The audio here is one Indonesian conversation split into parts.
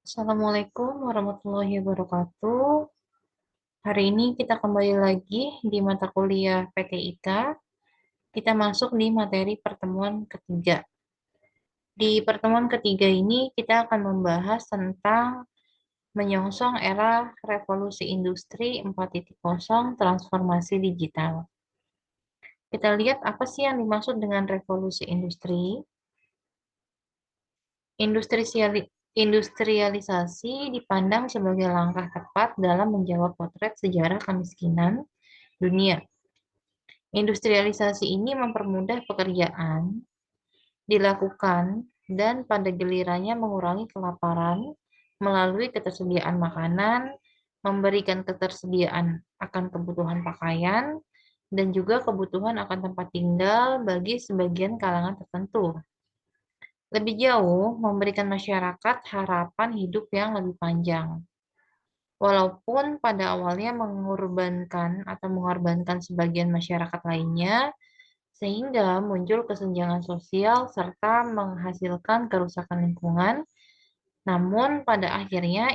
Assalamualaikum warahmatullahi wabarakatuh. Hari ini kita kembali lagi di mata kuliah PTIK. Kita masuk di materi pertemuan ketiga. Di pertemuan ketiga ini kita akan membahas tentang menyongsong era revolusi industri 4.0 transformasi digital. Kita lihat apa sih yang dimaksud dengan revolusi industri. Industrialisasi dipandang sebagai langkah tepat dalam menjawab potret sejarah kemiskinan dunia. Industrialisasi ini mempermudah pekerjaan dilakukan dan pada gilirannya mengurangi kelaparan melalui ketersediaan makanan, memberikan ketersediaan akan kebutuhan pakaian, dan juga kebutuhan akan tempat tinggal bagi sebagian kalangan tertentu. Lebih jauh, memberikan masyarakat harapan hidup yang lebih panjang. Walaupun pada awalnya mengorbankan sebagian masyarakat lainnya, sehingga muncul kesenjangan sosial serta menghasilkan kerusakan lingkungan, namun pada akhirnya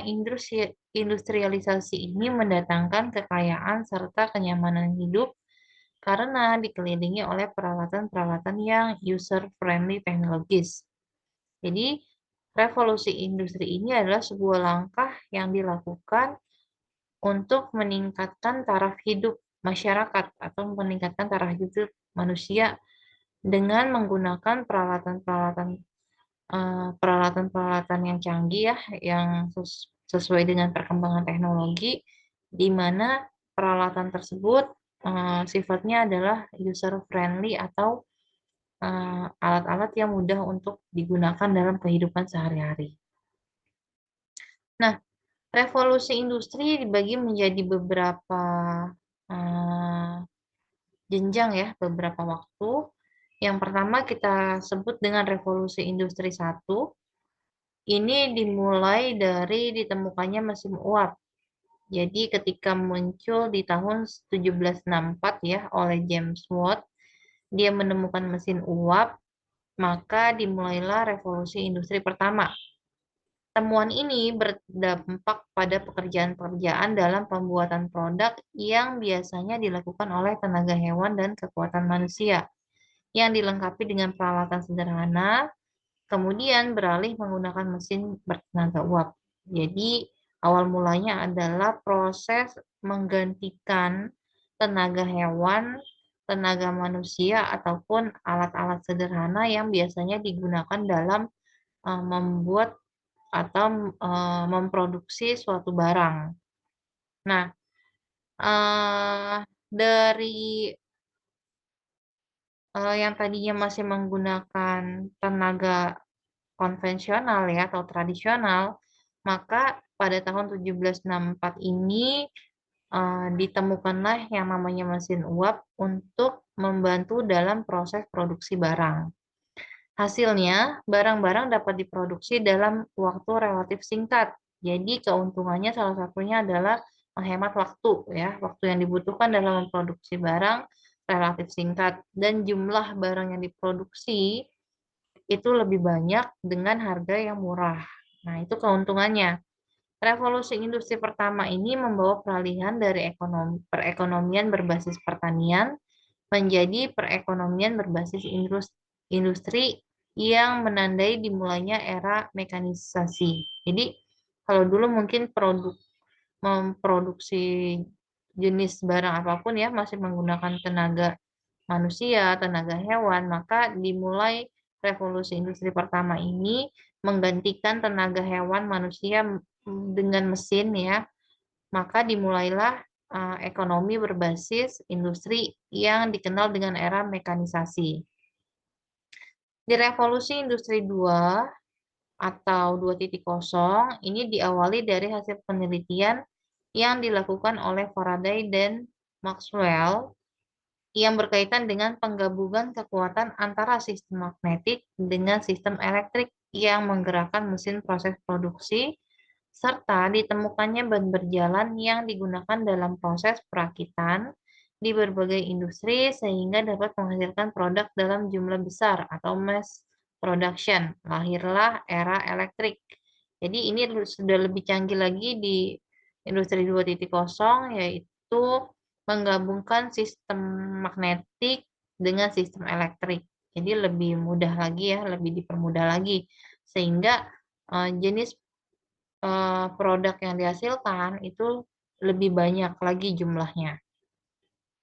industrialisasi ini mendatangkan kekayaan serta kenyamanan hidup karena dikelilingi oleh peralatan-peralatan yang user-friendly teknologis. Jadi, revolusi industri ini adalah sebuah langkah yang dilakukan untuk meningkatkan taraf hidup masyarakat atau meningkatkan taraf hidup manusia dengan menggunakan peralatan-peralatan yang canggih ya, yang sesuai dengan perkembangan teknologi, di mana peralatan tersebut sifatnya adalah user friendly atau alat-alat yang mudah untuk digunakan dalam kehidupan sehari-hari. Nah, revolusi industri dibagi menjadi beberapa eh, jenjang ya, beberapa waktu. Yang pertama kita sebut dengan revolusi industri 1. Ini dimulai dari ditemukannya mesin uap. Jadi ketika muncul di tahun 1764 ya oleh James Watt, dia menemukan mesin uap, maka dimulailah revolusi industri pertama. Temuan ini berdampak pada pekerjaan-pekerjaan dalam pembuatan produk yang biasanya dilakukan oleh tenaga hewan dan kekuatan manusia, yang dilengkapi dengan peralatan sederhana, kemudian beralih menggunakan mesin bertenaga uap. Jadi, awal mulanya adalah proses menggantikan tenaga hewan, tenaga manusia, ataupun alat-alat sederhana yang biasanya digunakan dalam membuat atau memproduksi suatu barang. Nah, dari yang tadinya masih menggunakan tenaga konvensional ya atau tradisional, maka pada tahun 1764 ini ditemukanlah yang namanya mesin uap untuk membantu dalam proses produksi barang. Hasilnya, barang-barang dapat diproduksi dalam waktu relatif singkat. Jadi keuntungannya salah satunya adalah menghemat waktu ya. Waktu yang dibutuhkan dalam memproduksi barang relatif singkat dan jumlah barang yang diproduksi itu lebih banyak dengan harga yang murah. Nah, itu keuntungannya. Revolusi industri pertama ini membawa peralihan dari perekonomian berbasis pertanian menjadi perekonomian berbasis industri yang menandai dimulainya era mekanisasi. Jadi, kalau dulu mungkin memproduksi jenis barang apapun ya masih menggunakan tenaga manusia, tenaga hewan, maka dimulai revolusi industri pertama ini menggantikan tenaga hewan manusia dengan mesin ya, maka dimulailah ekonomi berbasis industri yang dikenal dengan era mekanisasi. Di revolusi industri 2 atau 2.0 ini diawali dari hasil penelitian yang dilakukan oleh Faraday dan Maxwell yang berkaitan dengan penggabungan kekuatan antara sistem magnetik dengan sistem elektrik yang menggerakkan mesin proses produksi, serta ditemukannya ban berjalan yang digunakan dalam proses perakitan di berbagai industri sehingga dapat menghasilkan produk dalam jumlah besar atau mass production. Lahirlah era elektrik Jadi ini sudah lebih canggih lagi di industri 2.0, yaitu menggabungkan sistem magnetik dengan sistem elektrik. Jadi lebih mudah lagi ya, lebih dipermudah lagi. Sehingga jenis produk yang dihasilkan itu lebih banyak lagi jumlahnya.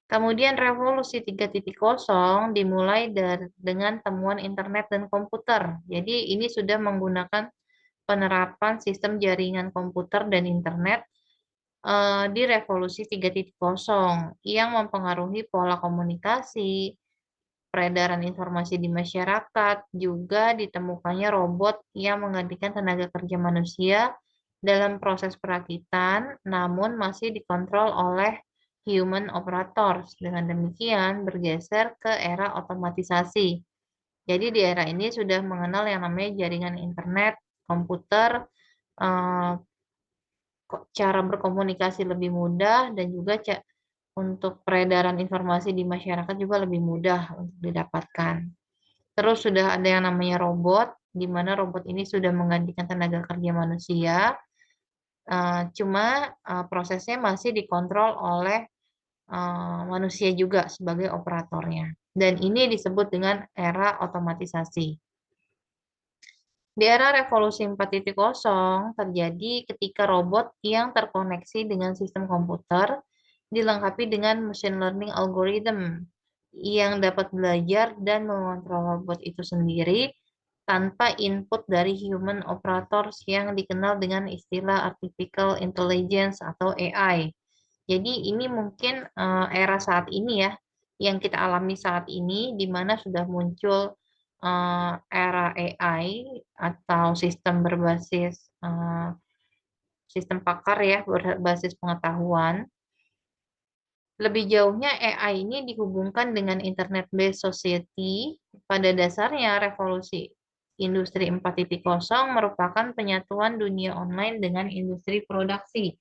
Kemudian revolusi 3.0 dimulai dengan temuan internet dan komputer. Jadi ini sudah menggunakan penerapan sistem jaringan komputer dan internet di revolusi 3.0 yang mempengaruhi pola komunikasi, peredaran informasi di masyarakat, juga ditemukannya robot yang menggantikan tenaga kerja manusia dalam proses perakitan, namun masih dikontrol oleh human operators. Dengan demikian, bergeser ke era otomatisasi. Jadi di era ini sudah mengenal yang namanya jaringan internet, komputer, eh, cara berkomunikasi lebih mudah, dan juga untuk peredaran informasi di masyarakat juga lebih mudah untuk didapatkan. Terus sudah ada yang namanya robot, di mana robot ini sudah menggantikan tenaga kerja manusia, cuma prosesnya masih dikontrol oleh manusia juga sebagai operatornya. Dan ini disebut dengan era otomatisasi. Di era revolusi 4.0 terjadi ketika robot yang terkoneksi dengan sistem komputer dilengkapi dengan machine learning algorithm yang dapat belajar dan mengontrol robot itu sendiri tanpa input dari human operators yang dikenal dengan istilah artificial intelligence atau AI. Jadi ini mungkin era saat ini ya, yang kita alami saat ini, di mana sudah muncul era AI atau sistem berbasis sistem pakar ya, berbasis pengetahuan. Lebih jauhnya AI ini dihubungkan dengan Internet-based society. Pada dasarnya revolusi industri 4.0 merupakan penyatuan dunia online dengan industri produksi,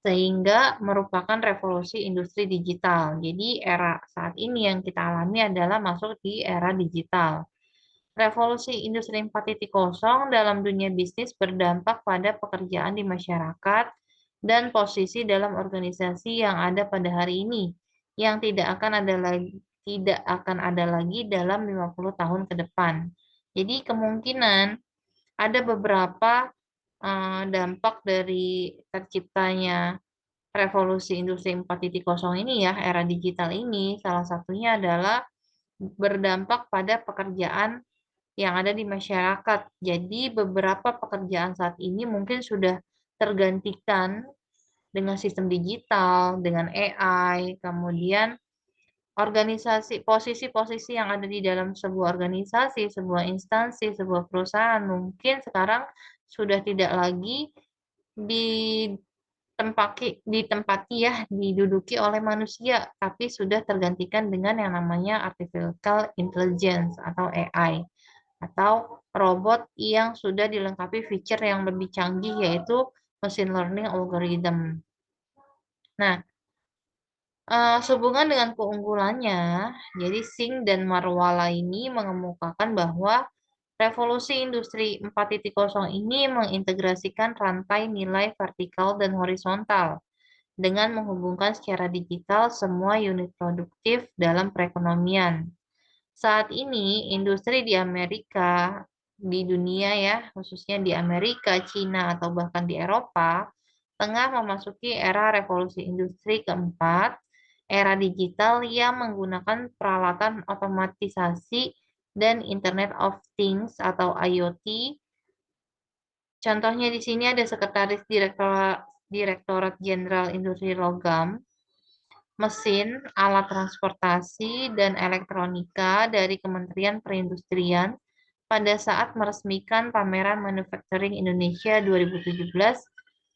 sehingga merupakan revolusi industri digital. Jadi era saat ini yang kita alami adalah masuk di era digital. Revolusi industri 4.0 dalam dunia bisnis berdampak pada pekerjaan di masyarakat dan posisi dalam organisasi yang ada pada hari ini, yang tidak akan ada lagi dalam 50 tahun ke depan. Jadi kemungkinan ada beberapa dampak dari terciptanya revolusi industri 4.0 ini ya, era digital ini, salah satunya adalah berdampak pada pekerjaan yang ada di masyarakat. Jadi beberapa pekerjaan saat ini mungkin sudah tergantikan dengan sistem digital, dengan AI, kemudian posisi-posisi yang ada di dalam sebuah organisasi, sebuah instansi, sebuah perusahaan mungkin sekarang sudah tidak lagi ditempati ya, diduduki oleh manusia, tapi sudah tergantikan dengan yang namanya artificial intelligence atau AI, atau robot yang sudah dilengkapi fitur yang lebih canggih yaitu machine learning algorithm. Nah, sehubungan dengan keunggulannya, jadi Singh dan Marwala ini mengemukakan bahwa revolusi industri 4.0 ini mengintegrasikan rantai nilai vertikal dan horizontal dengan menghubungkan secara digital semua unit produktif dalam perekonomian. Saat ini, industri di Amerika, di dunia ya, khususnya di Amerika, Cina, atau bahkan di Eropa, tengah memasuki era revolusi industri keempat, era digital yang menggunakan peralatan otomatisasi dan Internet of Things atau IoT. Contohnya di sini ada Sekretaris Direktorat Jenderal Industri Logam, mesin, alat transportasi, dan elektronika dari Kementerian Perindustrian pada saat meresmikan Pameran Manufacturing Indonesia 2017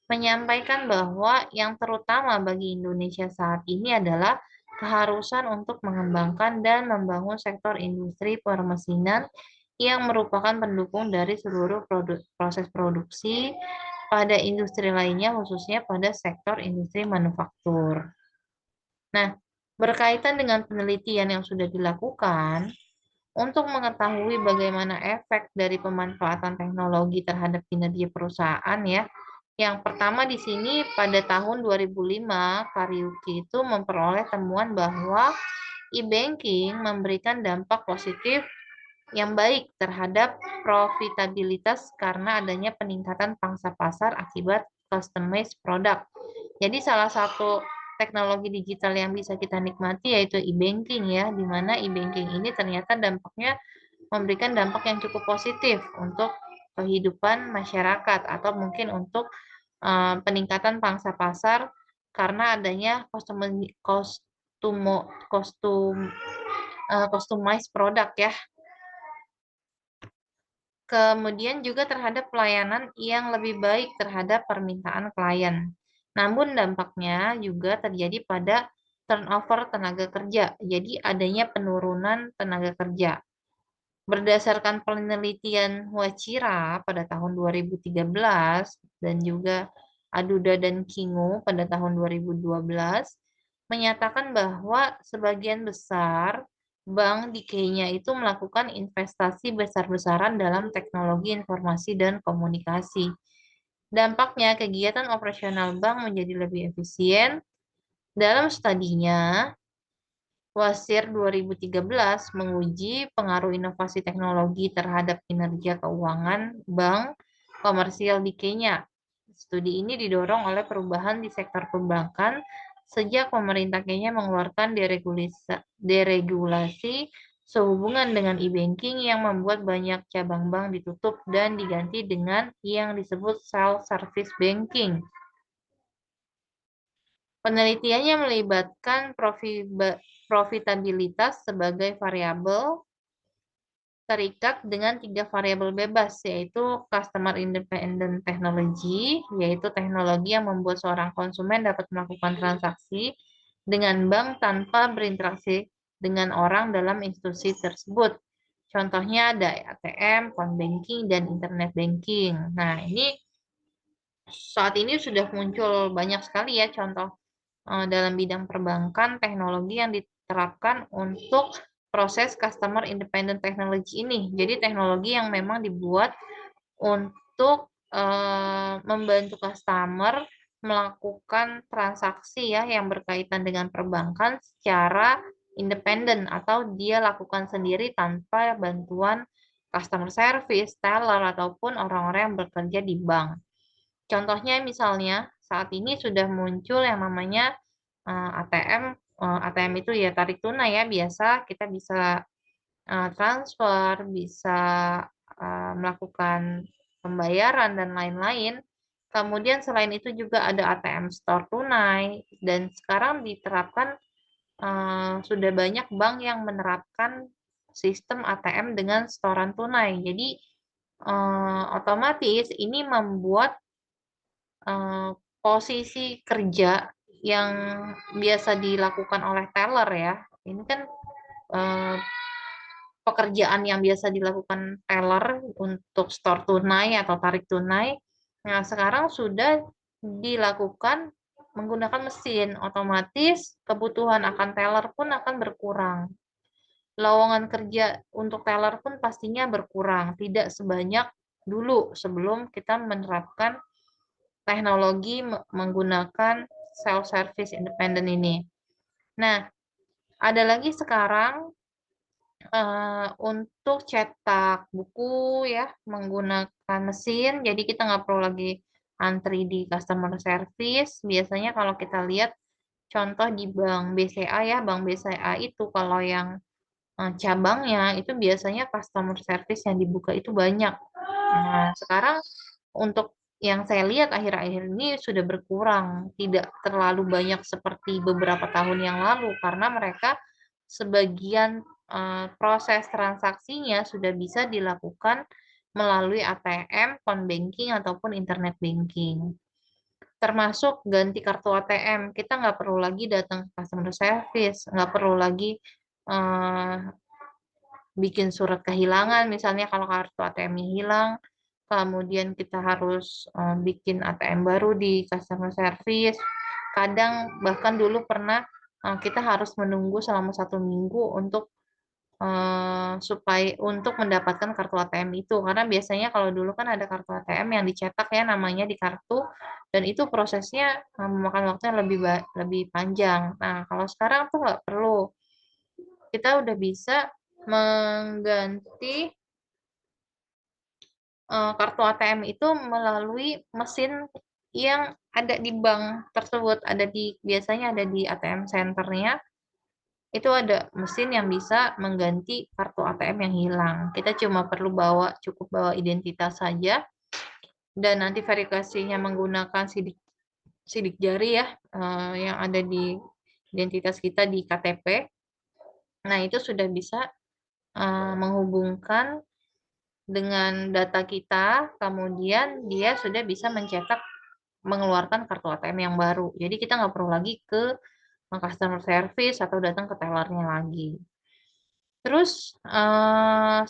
menyampaikan bahwa yang terutama bagi Indonesia saat ini adalah keharusan untuk mengembangkan dan membangun sektor industri permesinan yang merupakan pendukung dari seluruh proses produksi pada industri lainnya, khususnya pada sektor industri manufaktur. Nah, berkaitan dengan penelitian yang sudah dilakukan, Untuk mengetahui bagaimana efek dari pemanfaatan teknologi terhadap kinerja perusahaan ya, yang pertama di sini pada tahun 2005, Kariuki itu memperoleh temuan bahwa e-banking memberikan dampak positif yang baik terhadap profitabilitas karena adanya peningkatan pangsa pasar akibat customized product. Jadi salah satu teknologi digital yang bisa kita nikmati yaitu e-banking ya, di mana e-banking ini ternyata dampaknya memberikan dampak yang cukup positif untuk kehidupan masyarakat atau mungkin untuk peningkatan pangsa pasar karena adanya customized produk ya. Kemudian juga terhadap pelayanan yang lebih baik terhadap permintaan klien. Namun dampaknya juga terjadi pada turnover tenaga kerja. Jadi adanya penurunan tenaga kerja. Berdasarkan penelitian Wachira pada tahun 2013 dan juga Aduda dan Kingo pada tahun 2012 menyatakan bahwa sebagian besar bank di Kenya itu melakukan investasi besar-besaran dalam teknologi informasi dan komunikasi. Dampaknya kegiatan operasional bank menjadi lebih efisien. Dalam studinya, Wasir 2013 menguji pengaruh inovasi teknologi terhadap kinerja keuangan bank komersial di Kenya. Studi ini didorong oleh perubahan di sektor perbankan sejak pemerintah Kenya mengeluarkan deregulasi sehubungan dengan e-banking yang membuat banyak cabang bank ditutup dan diganti dengan yang disebut self-service banking. Penelitiannya melibatkan profitabilitas sebagai variabel terikat dengan tiga variabel bebas, yaitu Customer Independent Technology, yaitu teknologi yang membuat seorang konsumen dapat melakukan transaksi dengan bank tanpa berinteraksi dengan orang dalam institusi tersebut. Contohnya ada ATM, phone banking, dan internet banking. Nah, ini saat ini sudah muncul banyak sekali ya contoh dalam bidang perbankan teknologi yang diterapkan untuk proses customer independent technology ini. Jadi teknologi yang memang dibuat untuk membantu customer melakukan transaksi ya yang berkaitan dengan perbankan secara independen atau dia lakukan sendiri tanpa bantuan customer service, teller ataupun orang-orang yang bekerja di bank. Contohnya misalnya saat ini sudah muncul yang namanya ATM. ATM itu ya tarik tunai ya biasa kita bisa transfer, bisa melakukan pembayaran dan lain-lain. Kemudian selain itu juga ada ATM store tunai dan sekarang diterapkan sudah banyak bank yang menerapkan sistem ATM dengan setoran tunai. Jadi otomatis ini membuat eh, posisi kerja yang biasa dilakukan oleh teller ya. Ini kan eh, pekerjaan yang biasa dilakukan teller untuk store tunai atau tarik tunai. Nah, sekarang sudah dilakukan menggunakan mesin, otomatis kebutuhan akan teller pun akan berkurang. Lowongan kerja untuk teller pun pastinya berkurang, tidak sebanyak dulu sebelum kita menerapkan teknologi menggunakan self-service independent ini. Nah, ada lagi sekarang untuk cetak buku ya menggunakan mesin, jadi kita nggak perlu lagi antri di customer service. Biasanya kalau kita lihat contoh di Bank BCA ya, Bank BCA itu kalau yang cabangnya itu biasanya customer service yang dibuka itu banyak. Nah, sekarang untuk yang saya lihat akhir-akhir ini sudah berkurang, tidak terlalu banyak seperti beberapa tahun yang lalu karena mereka sebagian proses transaksinya sudah bisa dilakukan melalui ATM, phone banking ataupun internet banking. Termasuk ganti kartu ATM, kita nggak perlu lagi datang ke customer service, nggak perlu lagi eh, bikin surat kehilangan, misalnya kalau kartu ATM-nya hilang, kemudian kita harus bikin ATM baru di customer service. Kadang bahkan dulu pernah kita harus menunggu selama 1 minggu untuk supaya untuk mendapatkan kartu ATM itu, karena biasanya kalau dulu kan ada kartu ATM yang dicetak ya namanya di kartu, dan itu prosesnya memakan waktu yang lebih panjang. Nah, kalau sekarang tuh nggak perlu, kita udah bisa mengganti kartu ATM itu melalui mesin yang ada di bank tersebut, biasanya ada di ATM centernya. Itu ada mesin yang bisa mengganti kartu ATM yang hilang. Kita cuma perlu cukup bawa identitas saja, dan nanti verifikasinya menggunakan sidik sidik jari ya, yang ada di identitas kita di KTP. Nah, itu sudah bisa menghubungkan dengan data kita, kemudian dia sudah bisa mengeluarkan kartu ATM yang baru. Jadi kita nggak perlu lagi ke customer service atau datang ke tellernya lagi. Terus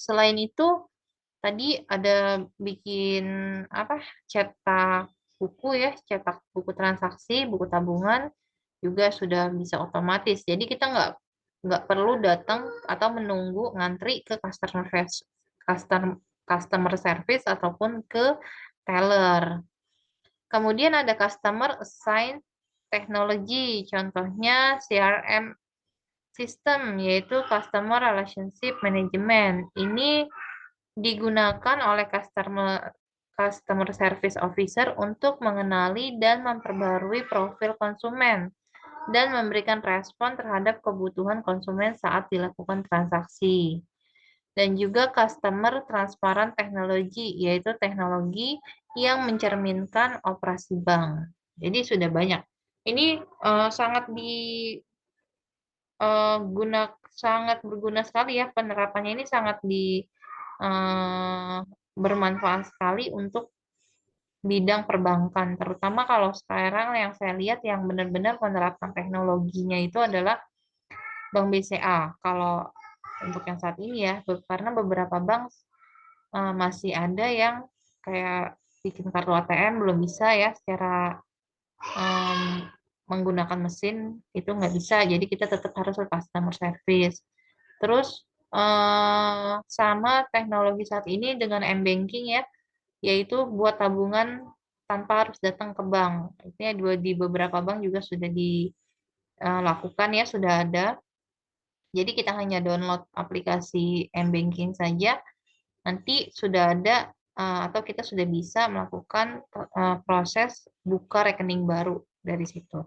selain itu tadi ada bikin apa, cetak buku ya, cetak buku transaksi, buku tabungan juga sudah bisa otomatis. Jadi kita nggak perlu datang atau menunggu ngantri ke customer customer service ataupun ke teller. Kemudian ada customer assigned technology, contohnya CRM system, yaitu Customer Relationship Management. Ini digunakan oleh customer service officer untuk mengenali dan memperbarui profil konsumen dan memberikan respon terhadap kebutuhan konsumen saat dilakukan transaksi. Dan juga customer transparent technology, yaitu teknologi yang mencerminkan operasi bank. Jadi sudah banyak. Ini sangat sangat berguna sekali ya, penerapannya ini sangat eh, bermanfaat sekali untuk bidang perbankan, terutama kalau sekarang yang saya lihat yang benar-benar menerapkan teknologinya itu adalah Bank BCA. Kalau untuk yang saat ini ya, karena beberapa bank masih ada yang kayak bikin kartu ATM belum bisa ya secara em, menggunakan mesin, itu nggak bisa. Jadi kita tetap harus ke customer service. Terus sama teknologi saat ini dengan m-banking ya, yaitu buat tabungan tanpa harus datang ke bank. Ini di beberapa bank juga sudah dilakukan ya, sudah ada. Jadi kita hanya download aplikasi m-banking saja, nanti sudah ada atau kita sudah bisa melakukan proses buka rekening baru dari situ.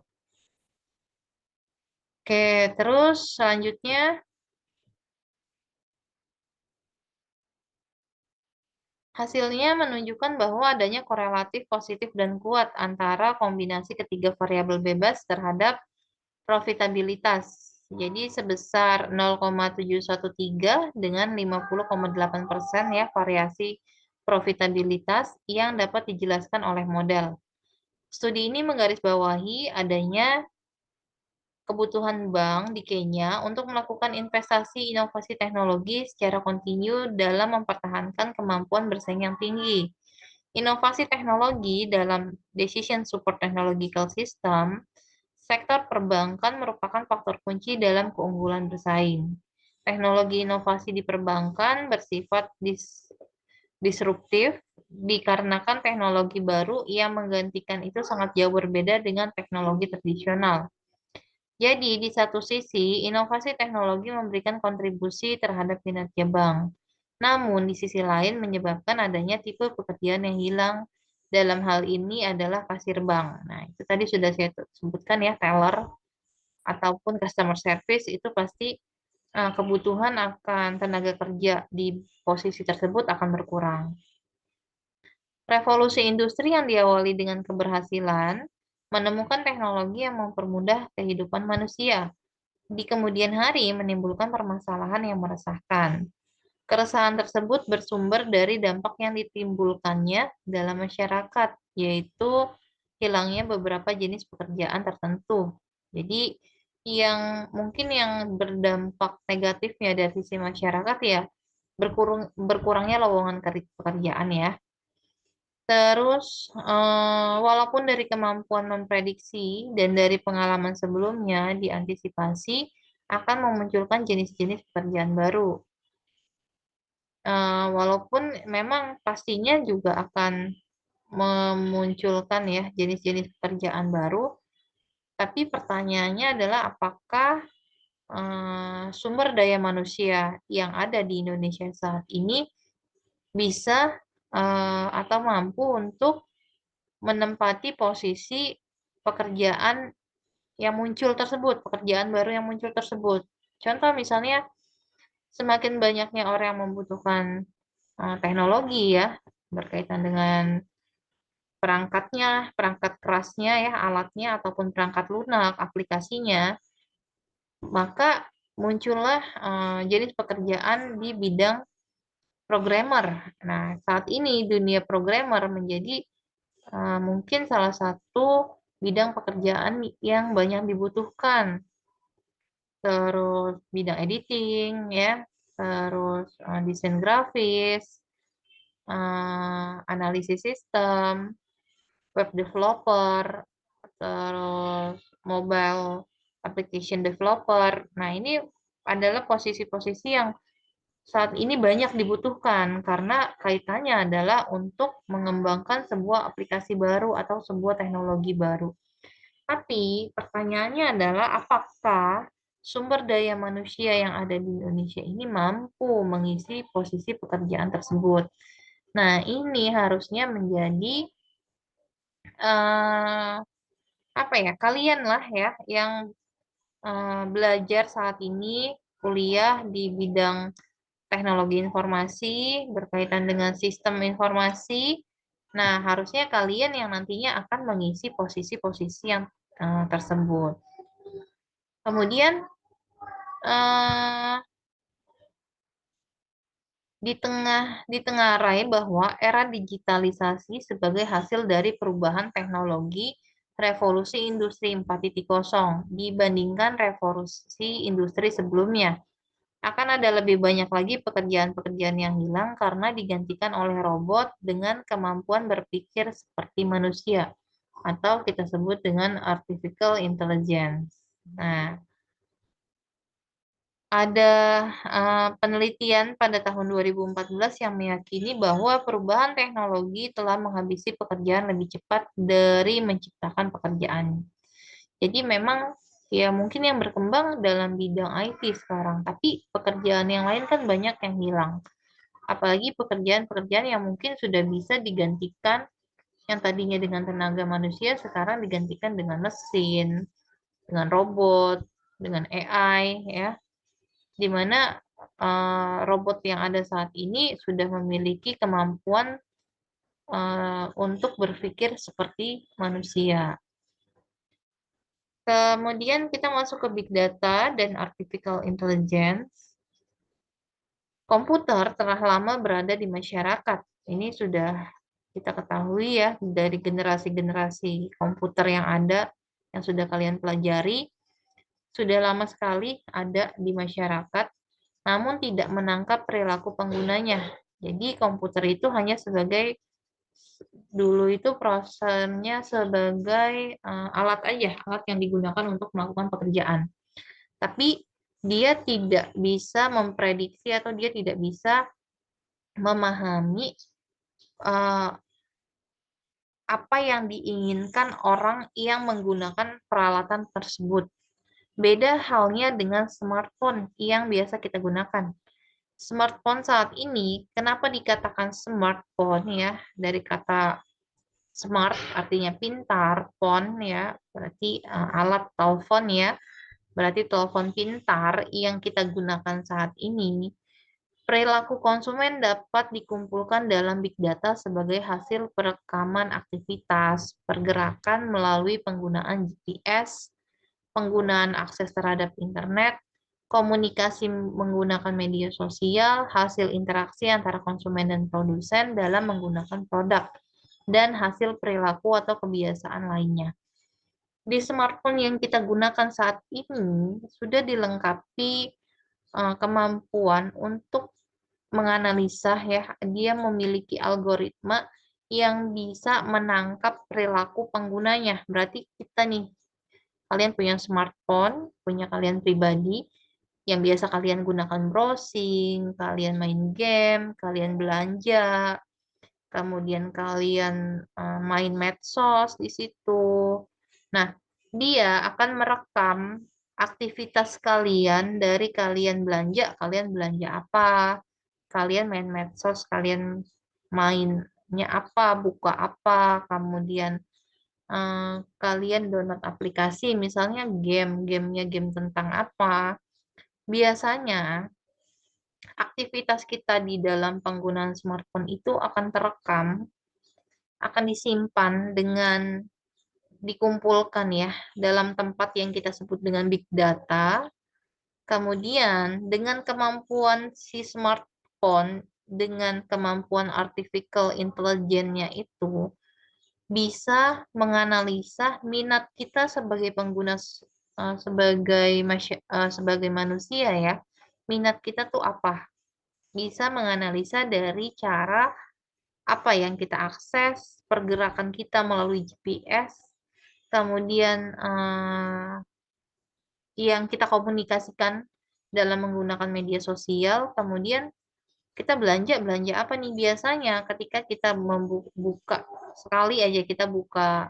Oke, terus selanjutnya hasilnya menunjukkan bahwa adanya korelatif positif dan kuat antara kombinasi ketiga variabel bebas terhadap profitabilitas. Jadi sebesar 0,713 dengan 50,8% ya variasi profitabilitas yang dapat dijelaskan oleh model. Studi ini menggarisbawahi adanya kebutuhan bank di Kenya untuk melakukan investasi inovasi teknologi secara kontinu dalam mempertahankan kemampuan bersaing yang tinggi. Inovasi teknologi dalam Decision Support Technological System, sektor perbankan merupakan faktor kunci dalam keunggulan bersaing. Teknologi inovasi di perbankan bersifat disruptif dikarenakan teknologi baru yang menggantikan itu sangat jauh berbeda dengan teknologi tradisional. Jadi, di satu sisi, inovasi teknologi memberikan kontribusi terhadap kinerja bank. Namun, di sisi lain menyebabkan adanya tipe pekerjaan yang hilang. Dalam hal ini adalah kasir bank. Nah, itu tadi sudah saya sebutkan ya, teller ataupun customer service itu pasti kebutuhan akan tenaga kerja di posisi tersebut akan berkurang. Revolusi industri yang diawali dengan keberhasilan menemukan teknologi yang mempermudah kehidupan manusia di kemudian hari menimbulkan permasalahan yang meresahkan. Keresahan tersebut bersumber dari dampak yang ditimbulkannya dalam masyarakat, yaitu hilangnya beberapa jenis pekerjaan tertentu. Jadi, yang berdampak negatifnya dari sisi masyarakat ya berkurangnya lowongan pekerjaan ya. Terus, walaupun dari kemampuan memprediksi dan dari pengalaman sebelumnya diantisipasi akan memunculkan jenis-jenis pekerjaan baru. Walaupun memang pastinya juga akan memunculkan ya jenis-jenis pekerjaan baru, tapi pertanyaannya adalah apakah sumber daya manusia yang ada di Indonesia saat ini bisa atau mampu untuk menempati posisi pekerjaan yang muncul tersebut, pekerjaan baru yang muncul tersebut. Contoh misalnya semakin banyaknya orang yang membutuhkan teknologi ya berkaitan dengan perangkatnya, perangkat kerasnya ya, alatnya ataupun perangkat lunak, aplikasinya, maka muncullah jenis pekerjaan di bidang programmer. Nah, saat ini dunia programmer menjadi mungkin salah satu bidang pekerjaan yang banyak dibutuhkan. Terus bidang editing ya, terus desain grafis, analisis sistem, web developer, terus mobile application developer. Nah, ini adalah posisi-posisi yang saat ini banyak dibutuhkan karena kaitannya adalah untuk mengembangkan sebuah aplikasi baru atau sebuah teknologi baru. Tapi pertanyaannya adalah apakah sumber daya manusia yang ada di Indonesia ini mampu mengisi posisi pekerjaan tersebut? Nah, ini harusnya menjadi eh, apa ya? Kalian lah ya yang belajar saat ini kuliah di bidang teknologi informasi berkaitan dengan sistem informasi. Nah, harusnya kalian yang nantinya akan mengisi posisi-posisi yang tersebut. Kemudian eh, ditengarai bahwa era digitalisasi sebagai hasil dari perubahan teknologi revolusi industri 4.0 dibandingkan revolusi industri sebelumnya. Akan ada lebih banyak lagi pekerjaan-pekerjaan yang hilang karena digantikan oleh robot dengan kemampuan berpikir seperti manusia, atau kita sebut dengan artificial intelligence. Nah, ada penelitian pada tahun 2014 yang meyakini bahwa perubahan teknologi telah menghabisi pekerjaan lebih cepat dari menciptakan pekerjaan. Jadi memang ya mungkin yang berkembang dalam bidang IT sekarang, tapi pekerjaan yang lain kan banyak yang hilang. Apalagi pekerjaan-pekerjaan yang mungkin sudah bisa digantikan yang tadinya dengan tenaga manusia sekarang digantikan dengan mesin, dengan robot, dengan AI ya. Di mana robot yang ada saat ini sudah memiliki kemampuan untuk berpikir seperti manusia. Kemudian kita masuk ke big data dan artificial intelligence. Komputer telah lama berada di masyarakat. Ini sudah kita ketahui ya dari generasi-generasi komputer yang ada, yang sudah kalian pelajari, sudah lama sekali ada di masyarakat, namun tidak menangkap perilaku penggunanya. Jadi komputer itu hanya sebagai dulu itu prosesnya sebagai alat aja, alat yang digunakan untuk melakukan pekerjaan. Tapi dia tidak bisa memprediksi atau dia tidak bisa memahami uh, apa yang diinginkan orang yang menggunakan peralatan tersebut. Beda halnya dengan smartphone yang biasa kita gunakan. Smartphone saat ini, kenapa dikatakan smartphone ya? Dari kata smart artinya pintar, phone ya, berarti alat telepon ya, berarti telepon pintar yang kita gunakan saat ini. Perilaku konsumen dapat dikumpulkan dalam big data sebagai hasil perekaman aktivitas, pergerakan melalui penggunaan GPS, penggunaan akses terhadap internet, komunikasi menggunakan media sosial, hasil interaksi antara konsumen dan produsen dalam menggunakan produk, dan hasil perilaku atau kebiasaan lainnya. Di smartphone yang kita gunakan saat ini sudah dilengkapi kemampuan untuk menganalisa ya, dia memiliki algoritma yang bisa menangkap perilaku penggunanya. Berarti kita nih, kalian punya smartphone, punya kalian pribadi, yang biasa kalian gunakan browsing, kalian main game, kalian belanja, kemudian kalian main medsos di situ. Nah, dia akan merekam aktivitas kalian dari kalian belanja apa, kalian main medsos, kalian mainnya apa, buka apa, kemudian kalian download aplikasi, misalnya gamenya game tentang apa. Biasanya aktivitas kita di dalam penggunaan smartphone itu akan terekam, akan disimpan dengan dikumpulkan ya dalam tempat yang kita sebut dengan big data. Kemudian dengan kemampuan si smartphone, dengan kemampuan artificial intelligence-nya itu bisa menganalisa minat kita sebagai pengguna sebagai manusia ya. Minat kita tuh apa? Bisa menganalisa dari cara apa yang kita akses, pergerakan kita melalui GPS, kemudian yang kita komunikasikan dalam menggunakan media sosial, kemudian kita belanja belanja apa nih biasanya ketika kita membuka sekali aja kita buka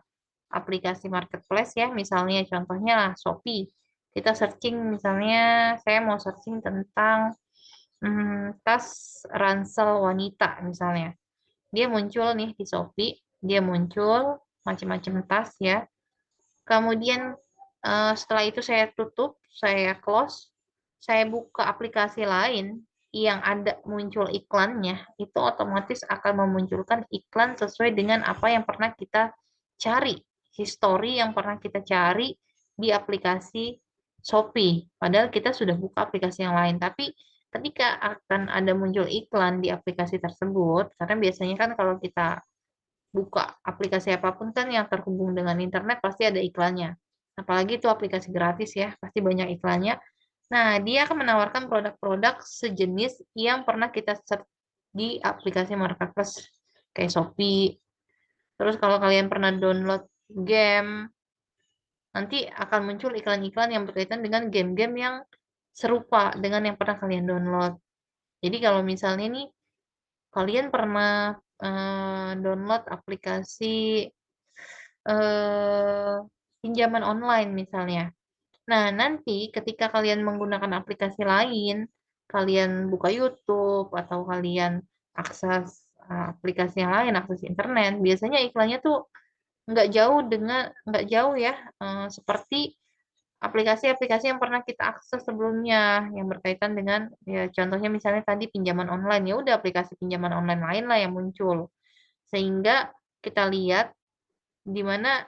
aplikasi marketplace ya, misalnya contohnya Shopee. Kita searching misalnya saya mau searching tentang tas ransel wanita misalnya. Dia muncul nih di Shopee, dia muncul macam-macam tas ya. Kemudian setelah itu saya tutup, saya close, saya buka aplikasi lain yang ada muncul iklannya, itu otomatis akan memunculkan iklan sesuai dengan apa yang pernah kita cari, history yang pernah kita cari di aplikasi Shopee. Padahal kita sudah buka aplikasi yang lain, tapi ketika akan ada muncul iklan di aplikasi tersebut, karena biasanya kan kalau kita buka aplikasi apapun kan yang terhubung dengan internet pasti ada iklannya. Apalagi itu aplikasi gratis ya, pasti banyak iklannya. Nah, dia akan menawarkan produk-produk sejenis yang pernah kita search di aplikasi marketplace kayak Shopee. Terus kalau kalian pernah download game, nanti akan muncul iklan-iklan yang berkaitan dengan game-game yang serupa dengan yang pernah kalian download. Jadi kalau misalnya nih kalian pernah download aplikasi eh, pinjaman online misalnya. Nah, nanti ketika kalian menggunakan aplikasi lain, kalian buka YouTube atau kalian akses aplikasi yang lain, akses internet, biasanya iklannya tuh nggak jauh ya, seperti aplikasi-aplikasi yang pernah kita akses sebelumnya yang berkaitan dengan ya contohnya misalnya tadi pinjaman online, ya udah aplikasi pinjaman online lain lah yang muncul. Sehingga kita lihat di mana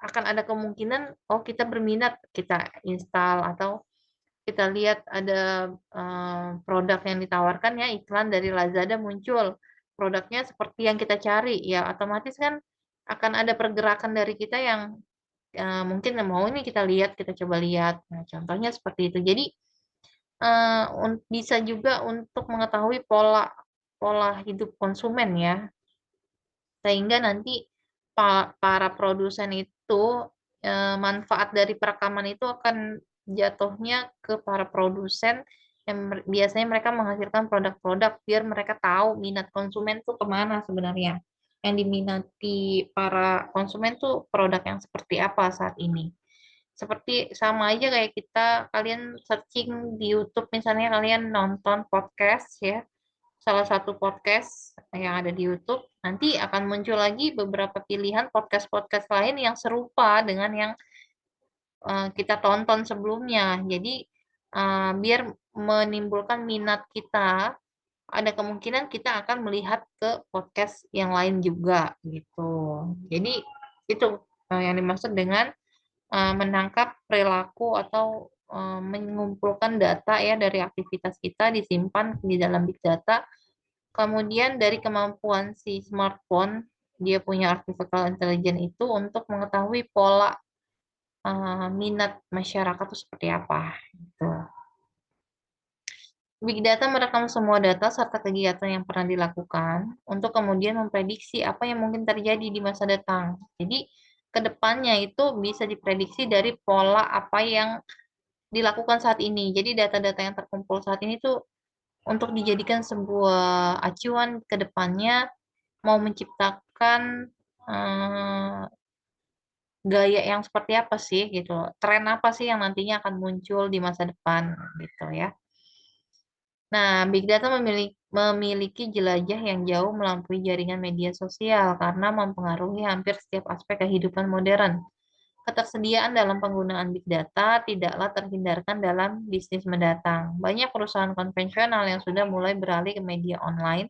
akan ada kemungkinan oh kita berminat kita install atau kita lihat ada produk yang ditawarkan ya iklan dari Lazada muncul produknya seperti yang kita cari ya otomatis kan akan ada pergerakan dari kita yang mungkin mau ini kita lihat kita coba lihat nah contohnya seperti itu jadi bisa juga untuk mengetahui pola pola hidup konsumen ya sehingga nanti para produsen itu manfaat dari perekaman itu akan jatuhnya ke para produsen yang biasanya mereka menghasilkan produk-produk biar mereka tahu minat konsumen tuh kemana sebenarnya. Yang diminati para konsumen tuh produk yang seperti apa saat ini. Seperti sama aja kayak kalian searching di YouTube misalnya kalian nonton podcast ya salah satu podcast yang ada di YouTube, nanti akan muncul lagi beberapa pilihan podcast-podcast lain yang serupa dengan yang kita tonton sebelumnya. Jadi, biar menimbulkan minat kita, ada kemungkinan kita akan melihat ke podcast yang lain juga, gitu. Jadi, itu yang dimaksud dengan menangkap perilaku atau mengumpulkan data ya dari aktivitas kita disimpan di dalam big data. Kemudian dari kemampuan si smartphone, dia punya artificial intelligence itu untuk mengetahui pola minat masyarakat itu seperti apa. Gitu. Big data merekam semua data serta kegiatan yang pernah dilakukan untuk kemudian memprediksi apa yang mungkin terjadi di masa datang. Jadi, ke depannya itu bisa diprediksi dari pola apa yang dilakukan saat ini. Jadi data-data yang terkumpul saat ini tuh untuk dijadikan sebuah acuan ke depannya mau menciptakan eh, gaya yang seperti apa sih gitu, tren apa sih yang nantinya akan muncul di masa depan gitu ya. Nah, Big Data memiliki jelajah yang jauh melampaui jaringan media sosial karena mempengaruhi hampir setiap aspek kehidupan modern. Ketersediaan dalam penggunaan Big Data tidaklah terhindarkan dalam bisnis mendatang. Banyak perusahaan konvensional yang sudah mulai beralih ke media online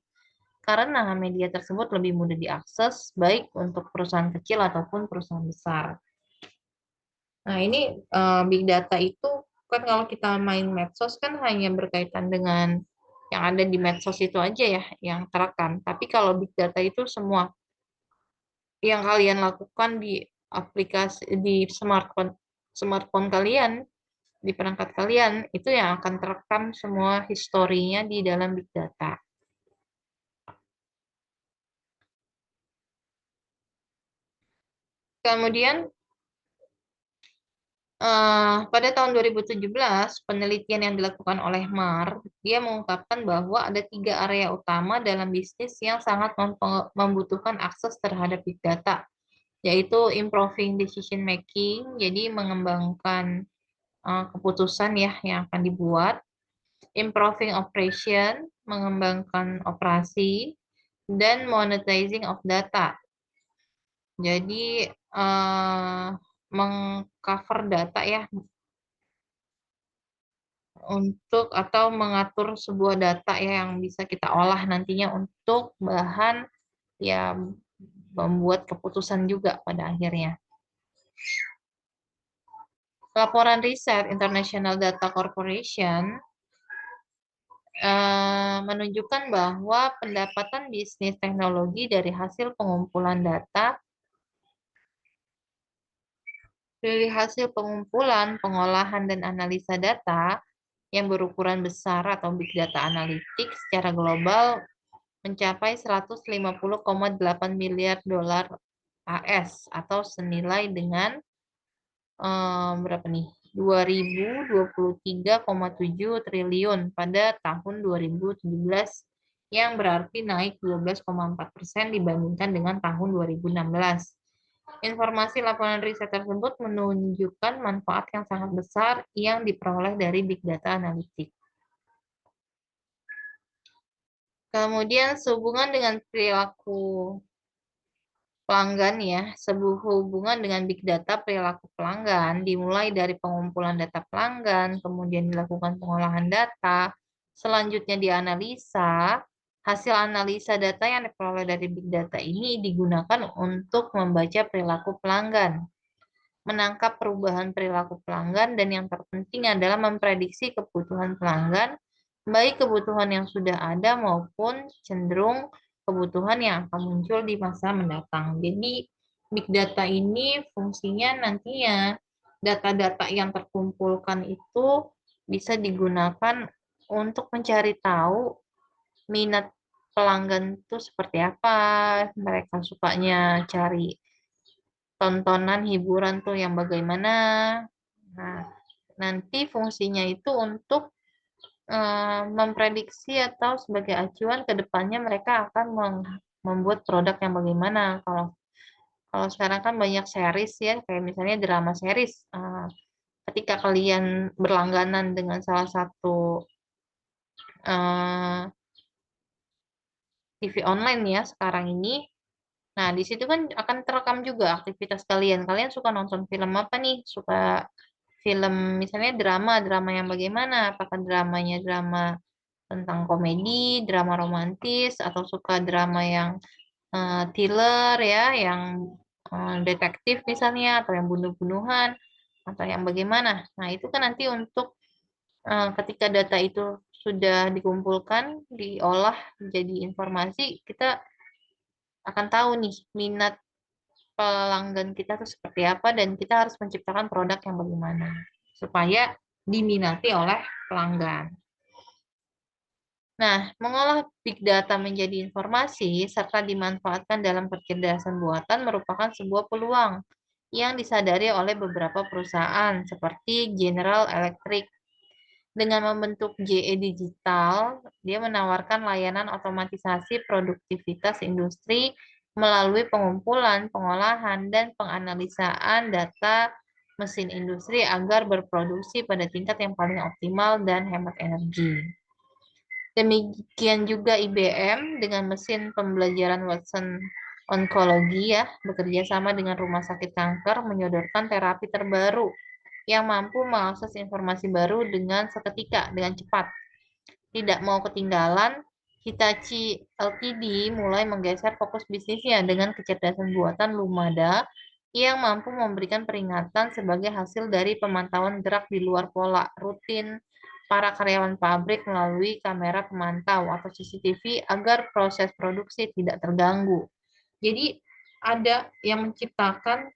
karena media tersebut lebih mudah diakses, baik untuk perusahaan kecil ataupun perusahaan besar. Nah, ini Big Data itu kan kalau kita main medsos kan hanya berkaitan dengan yang ada di medsos itu aja ya, yang terekam. Tapi kalau Big Data itu semua yang kalian lakukan di aplikasi di smartphone smartphone kalian, di perangkat kalian, itu yang akan terekam semua historinya di dalam Big Data. Kemudian pada tahun 2017, penelitian yang dilakukan oleh MAR, dia mengungkapkan bahwa ada 3 area utama dalam bisnis yang sangat membutuhkan akses terhadap big data, yaitu improving decision making, jadi mengembangkan keputusan ya yang akan dibuat, improving operation, mengembangkan operasi, dan monetizing of data. Jadi mengcover data ya untuk atau mengatur sebuah data ya yang bisa kita olah nantinya untuk bahan ya membuat keputusan juga pada akhirnya. Laporan riset International Data Corporation menunjukkan bahwa pendapatan bisnis teknologi dari hasil pengumpulan data, dari hasil pengumpulan, pengolahan, dan analisa data yang berukuran besar atau big data analytics secara global mencapai 150,8 miliar dolar AS atau senilai dengan berapa nih? 2023,7 triliun pada tahun 2017 yang berarti naik 12,4% dibandingkan dengan tahun 2016. Informasi laporan riset tersebut menunjukkan manfaat yang sangat besar yang diperoleh dari Big Data Analytics. Kemudian sehubungan dengan perilaku pelanggan ya, sebuah hubungan dengan big data perilaku pelanggan dimulai dari pengumpulan data pelanggan, kemudian dilakukan pengolahan data, selanjutnya dianalisa. Hasil analisa data yang diperoleh dari big data ini digunakan untuk membaca perilaku pelanggan, menangkap perubahan perilaku pelanggan, dan yang terpenting adalah memprediksi kebutuhan pelanggan, baik kebutuhan yang sudah ada maupun cenderung kebutuhan yang akan muncul di masa mendatang. Jadi, big data ini fungsinya nantinya data-data yang terkumpulkan itu bisa digunakan untuk mencari tahu minat pelanggan itu seperti apa, mereka sukanya cari tontonan hiburan tuh yang bagaimana. Nah, nanti fungsinya itu untuk memprediksi atau sebagai acuan ke depannya mereka akan membuat produk yang bagaimana. Kalau kalau sekarang kan banyak series ya, kayak misalnya drama series. Ketika kalian berlangganan dengan salah satu TV online ya sekarang ini, nah, di situ kan akan terekam juga aktivitas kalian. Kalian suka nonton film apa nih? Suka film misalnya drama, drama yang bagaimana? Apakah dramanya drama tentang komedi, drama romantis, atau suka drama yang thriller ya, yang detektif misalnya, atau yang bunuh-bunuhan, atau yang bagaimana? Nah, itu kan nanti untuk ketika data itu sudah dikumpulkan, diolah menjadi informasi, kita akan tahu nih minat pelanggan kita tuh seperti apa dan kita harus menciptakan produk yang bagaimana supaya diminati oleh pelanggan. Nah, mengolah big data menjadi informasi serta dimanfaatkan dalam kecerdasan buatan merupakan sebuah peluang yang disadari oleh beberapa perusahaan seperti General Electric. Dengan membentuk JE Digital, dia menawarkan layanan otomatisasi produktivitas industri melalui pengumpulan, pengolahan, dan penganalisaan data mesin industri agar berproduksi pada tingkat yang paling optimal dan hemat energi. Demikian juga IBM dengan mesin pembelajaran Watson Onkologi ya, bekerja sama dengan rumah sakit kanker menyodorkan terapi terbaru yang mampu mengakses informasi baru dengan seketika, dengan cepat. Tidak mau ketinggalan, Hitachi Ltd mulai menggeser fokus bisnisnya dengan kecerdasan buatan Lumada yang mampu memberikan peringatan sebagai hasil dari pemantauan gerak di luar pola rutin para karyawan pabrik melalui kamera pemantau atau CCTV agar proses produksi tidak terganggu. Jadi ada yang menciptakan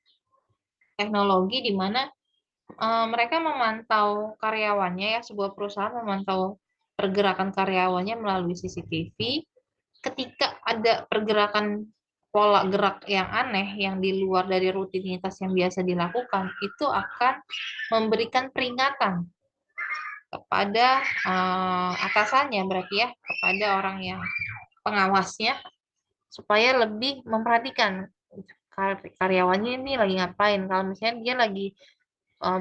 teknologi di mana mereka memantau karyawannya ya, sebuah perusahaan memantau pergerakan karyawannya melalui CCTV. Ketika ada pergerakan pola gerak yang aneh yang di luar dari rutinitas yang biasa dilakukan, itu akan memberikan peringatan kepada atasannya berarti ya, kepada orang yang pengawasnya supaya lebih memperhatikan karyawannya ini lagi ngapain. Kalau misalnya dia lagi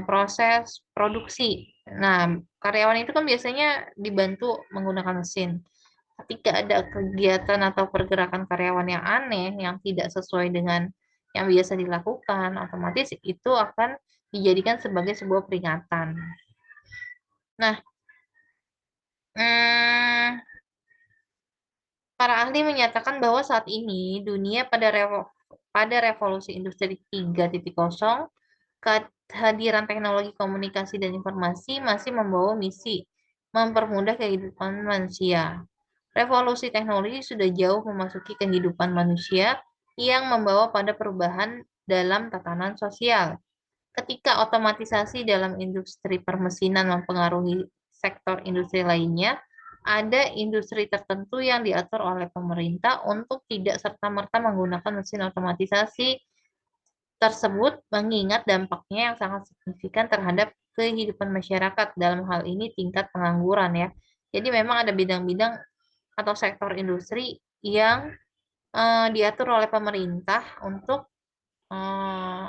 proses produksi. Nah, karyawan itu kan biasanya dibantu menggunakan mesin. Ketika ada kegiatan atau pergerakan karyawan yang aneh, yang tidak sesuai dengan yang biasa dilakukan, otomatis itu akan dijadikan sebagai sebuah peringatan. Nah, hmm, para ahli menyatakan bahwa saat ini dunia pada revolusi industri 3.0, kehadiran teknologi komunikasi dan informasi masih membawa misi mempermudah kehidupan manusia. Revolusi teknologi sudah jauh memasuki kehidupan manusia yang membawa pada perubahan dalam tatanan sosial. Ketika otomatisasi dalam industri permesinan mempengaruhi sektor industri lainnya, ada industri tertentu yang diatur oleh pemerintah untuk tidak serta-merta menggunakan mesin otomatisasi tersebut mengingat dampaknya yang sangat signifikan terhadap kehidupan masyarakat, dalam hal ini tingkat pengangguran ya. Jadi memang ada bidang-bidang atau sektor industri yang diatur oleh pemerintah untuk eh,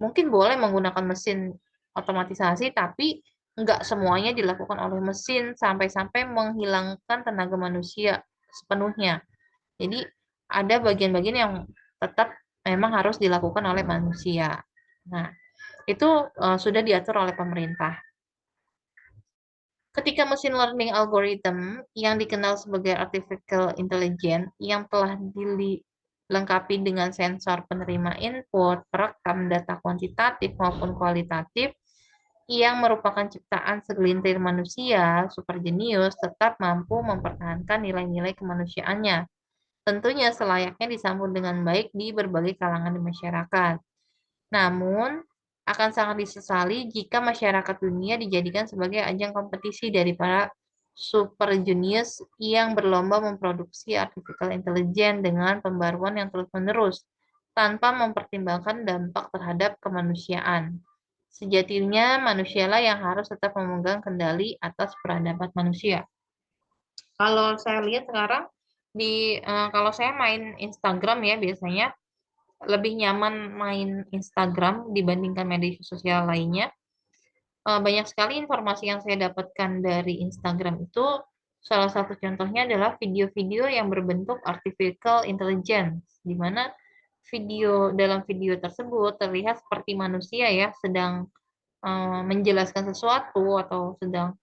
mungkin boleh menggunakan mesin otomatisasi, tapi nggak semuanya dilakukan oleh mesin sampai-sampai menghilangkan tenaga manusia sepenuhnya. Jadi ada bagian-bagian yang tetap memang harus dilakukan oleh manusia. Nah, itu sudah diatur oleh pemerintah. Ketika mesin learning algorithm yang dikenal sebagai artificial intelligence yang telah dilengkapi dengan sensor penerima input, perekam data kuantitatif maupun kualitatif, yang merupakan ciptaan segelintir manusia, super jenius tetap mampu mempertahankan nilai-nilai kemanusiaannya. Tentunya selayaknya disambut dengan baik di berbagai kalangan di masyarakat. Namun, akan sangat disesali jika masyarakat dunia dijadikan sebagai ajang kompetisi dari para super genius yang berlomba memproduksi artificial intelligence dengan pembaruan yang terus-menerus, tanpa mempertimbangkan dampak terhadap kemanusiaan. Sejatinya, manusialah yang harus tetap memegang kendali atas peradaban manusia. Kalau saya lihat sekarang kalau saya main Instagram ya biasanya lebih nyaman main Instagram dibandingkan media sosial lainnya. Banyak sekali informasi yang saya dapatkan dari Instagram itu salah satu contohnya adalah video-video yang berbentuk artificial intelligence, di mana dalam video tersebut terlihat seperti manusia ya sedang menjelaskan sesuatu atau sedang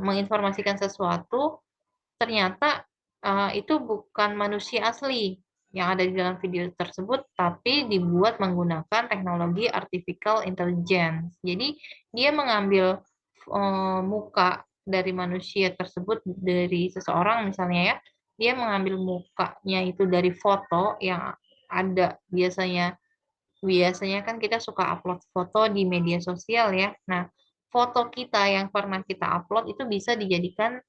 menginformasikan sesuatu, ternyata itu bukan manusia asli yang ada di dalam video tersebut, tapi dibuat menggunakan teknologi artificial intelligence. Jadi dia mengambil muka dari manusia tersebut, dari seseorang misalnya ya, dia mengambil mukanya itu dari foto yang ada biasanya. Biasanya kan kita suka upload foto di media sosial ya. Nah, foto kita yang pernah kita upload itu bisa dijadikan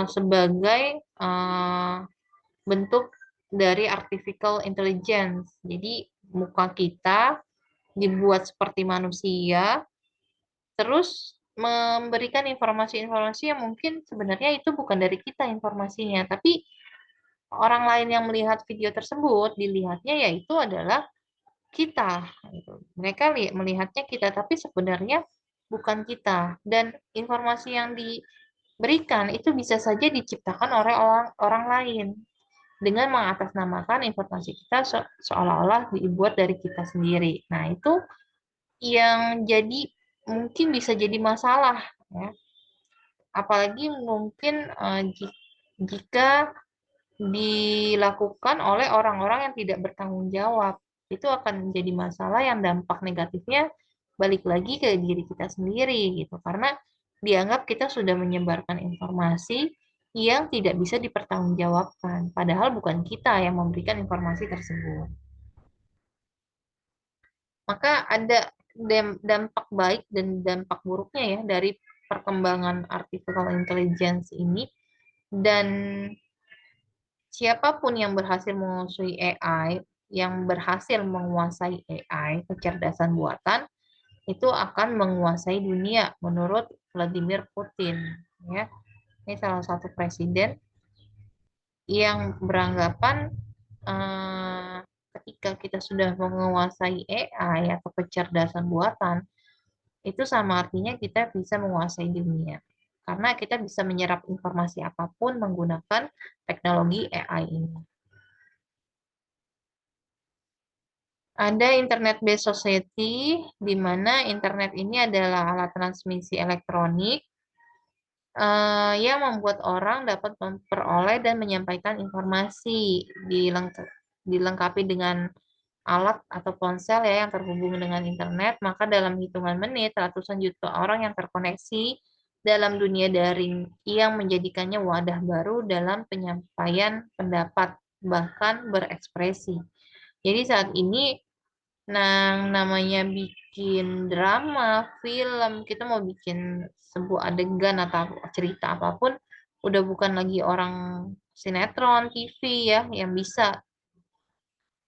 sebagai bentuk dari artificial intelligence. Jadi muka kita dibuat seperti manusia, terus memberikan informasi-informasi yang mungkin sebenarnya itu bukan dari kita informasinya, tapi orang lain yang melihat video tersebut, dilihatnya yaitu adalah kita. Gitu. Mereka melihatnya kita, tapi sebenarnya bukan kita. Dan informasi yang diberikan itu bisa saja diciptakan oleh orang lain dengan mengatasnamakan informasi kita seolah-olah dibuat dari kita sendiri. Nah, itu yang jadi mungkin bisa jadi masalah ya. Apalagi mungkin jika dilakukan oleh orang-orang yang tidak bertanggung jawab. Itu akan menjadi masalah yang dampak negatifnya balik lagi ke diri kita sendiri gitu. Karena dianggap kita sudah menyebarkan informasi yang tidak bisa dipertanggungjawabkan. Padahal bukan kita yang memberikan informasi tersebut. Maka ada dampak baik dan dampak buruknya ya dari perkembangan artificial intelligence ini. Dan siapapun yang berhasil menguasai AI, yang berhasil menguasai AI, kecerdasan buatan, itu akan menguasai dunia menurut Vladimir Putin. Ya, ini salah satu presiden yang beranggapan eh, ketika kita sudah menguasai AI atau kecerdasan buatan, itu sama artinya kita bisa menguasai dunia. Karena kita bisa menyerap informasi apapun menggunakan teknologi AI ini. Ada Internet-based society, di mana internet ini adalah alat transmisi elektronik yang membuat orang dapat memperoleh dan menyampaikan informasi dilengkapi dengan alat atau ponsel ya yang terhubung dengan internet, maka dalam hitungan menit ratusan juta orang yang terkoneksi dalam dunia daring yang menjadikannya wadah baru dalam penyampaian pendapat bahkan berekspresi. Jadi saat ini namanya bikin drama, film, kita mau bikin sebuah adegan atau cerita apapun, udah bukan lagi orang sinetron, TV ya, yang bisa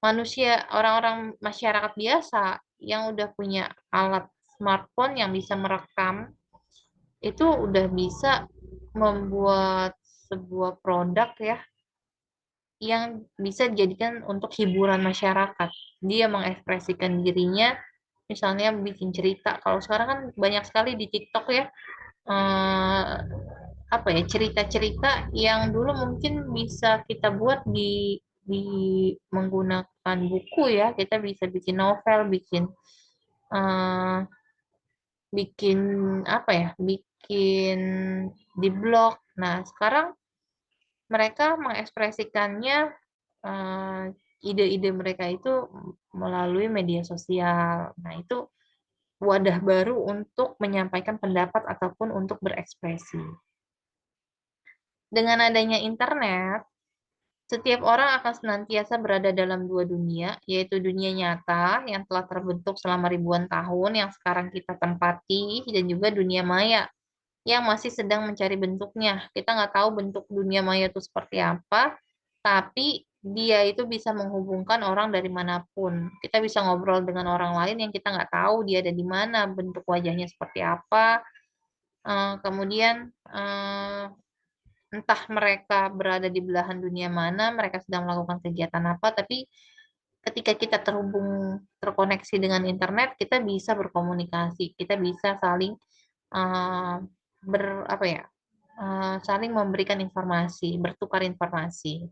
manusia, orang-orang masyarakat biasa yang udah punya alat smartphone yang bisa merekam, itu udah bisa membuat sebuah produk ya yang bisa dijadikan untuk hiburan masyarakat. Dia mengekspresikan dirinya, misalnya bikin cerita. Kalau sekarang kan banyak sekali di TikTok ya, eh, apa ya cerita-cerita yang dulu mungkin bisa kita buat di menggunakan buku ya. Kita bisa bikin novel, eh, bikin apa ya, bikin di blog. Nah, sekarang mereka mengekspresikannya eh, ide-ide mereka itu melalui media sosial. Nah, itu wadah baru untuk menyampaikan pendapat ataupun untuk berekspresi. Dengan adanya internet, setiap orang akan senantiasa berada dalam dua dunia, yaitu dunia nyata yang telah terbentuk selama ribuan tahun yang sekarang kita tempati, dan juga dunia maya yang masih sedang mencari bentuknya. Kita nggak tahu bentuk dunia maya itu seperti apa, tapi dia itu bisa menghubungkan orang dari manapun. Kita bisa ngobrol dengan orang lain yang kita nggak tahu dia ada di mana, bentuk wajahnya seperti apa. Kemudian entah mereka berada di belahan dunia mana, mereka sedang melakukan kegiatan apa, tapi ketika kita terkoneksi dengan internet, kita bisa berkomunikasi, kita bisa saling eh, apa ya, saling memberikan informasi, bertukar informasi.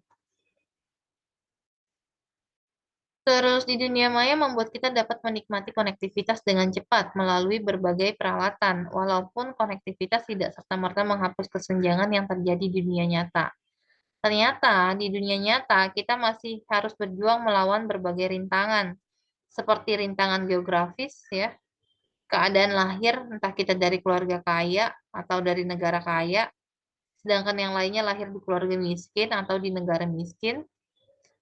Terus di dunia maya membuat kita dapat menikmati konektivitas dengan cepat melalui berbagai peralatan, walaupun konektivitas tidak serta-merta menghapus kesenjangan yang terjadi di dunia nyata. Ternyata di dunia nyata kita masih harus berjuang melawan berbagai rintangan, seperti rintangan geografis ya, keadaan lahir entah kita dari keluarga kaya atau dari negara kaya, sedangkan yang lainnya lahir di keluarga miskin atau di negara miskin,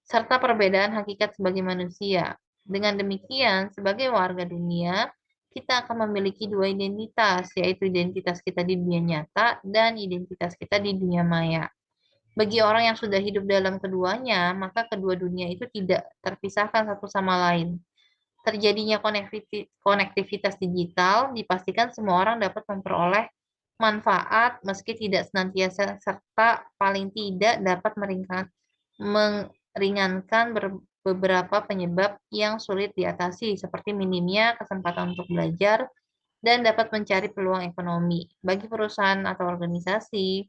serta perbedaan hakikat sebagai manusia. Dengan demikian, sebagai warga dunia, kita akan memiliki dua identitas, yaitu identitas kita di dunia nyata dan identitas kita di dunia maya. Bagi orang yang sudah hidup dalam keduanya, maka kedua dunia itu tidak terpisahkan satu sama lain. Terjadinya konektivitas digital dipastikan semua orang dapat memperoleh manfaat meski tidak senantiasa serta paling tidak dapat meringankan beberapa penyebab yang sulit diatasi seperti minimnya kesempatan untuk belajar dan dapat mencari peluang ekonomi. Bagi perusahaan atau organisasi,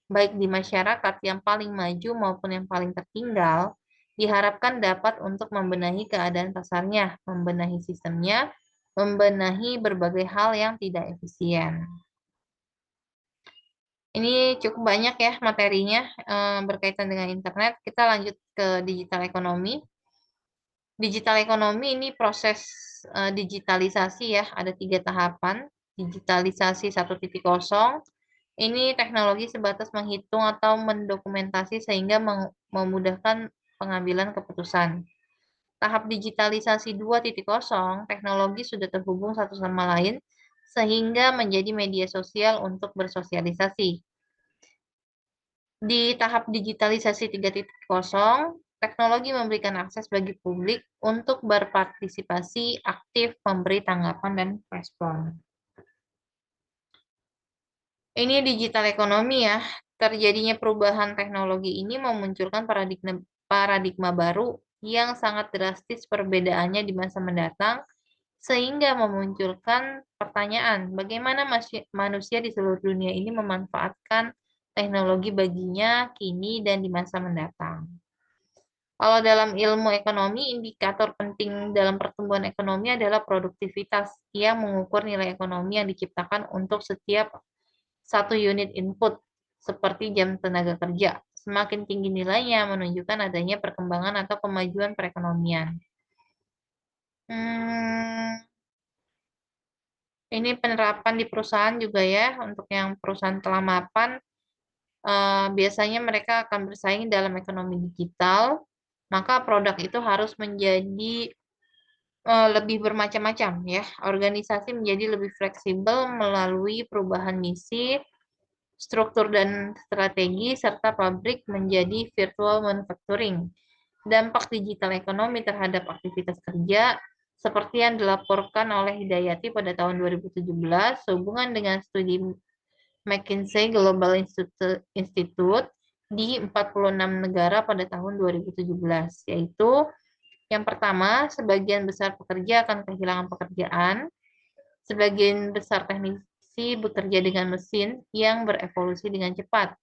baik di masyarakat yang paling maju maupun yang paling tertinggal, diharapkan dapat untuk membenahi keadaan pasarnya, membenahi sistemnya, membenahi berbagai hal yang tidak efisien. Ini cukup banyak ya materinya berkaitan dengan internet. Kita lanjut ke digital ekonomi. Digital ekonomi ini proses digitalisasi ya, ada 3 tahapan. Digitalisasi 1.0, ini teknologi sebatas menghitung atau mendokumentasi sehingga memudahkan pengambilan keputusan. Tahap digitalisasi 2.0, teknologi sudah terhubung satu sama lain sehingga menjadi media sosial untuk bersosialisasi. Di tahap digitalisasi 3.0, teknologi memberikan akses bagi publik untuk berpartisipasi aktif, memberi tanggapan dan respon. Ini digital ekonomi ya. Terjadinya perubahan teknologi ini memunculkan paradigma baru yang sangat drastis perbedaannya di masa mendatang, sehingga memunculkan pertanyaan, bagaimana manusia di seluruh dunia ini memanfaatkan teknologi baginya kini dan di masa mendatang. Kalau dalam ilmu ekonomi, indikator penting dalam pertumbuhan ekonomi adalah produktivitas yang mengukur nilai ekonomi yang diciptakan untuk setiap satu unit input, seperti jam tenaga kerja. Semakin tinggi nilainya menunjukkan adanya perkembangan atau kemajuan perekonomian. Hmm, ini penerapan di perusahaan juga ya, untuk yang perusahaan telah mapan, biasanya mereka akan bersaing dalam ekonomi digital, maka produk itu harus menjadi lebih bermacam-macam ya. Organisasi menjadi lebih fleksibel melalui perubahan misi, struktur dan strategi, serta pabrik menjadi virtual manufacturing. Dampak digital ekonomi terhadap aktivitas kerja, seperti yang dilaporkan oleh Hidayati pada tahun 2017, sehubungan dengan studi McKinsey Global Institute di 46 negara pada tahun 2017, yaitu yang pertama, sebagian besar pekerja akan kehilangan pekerjaan, sebagian besar teknisi bekerja dengan mesin yang berevolusi dengan cepat,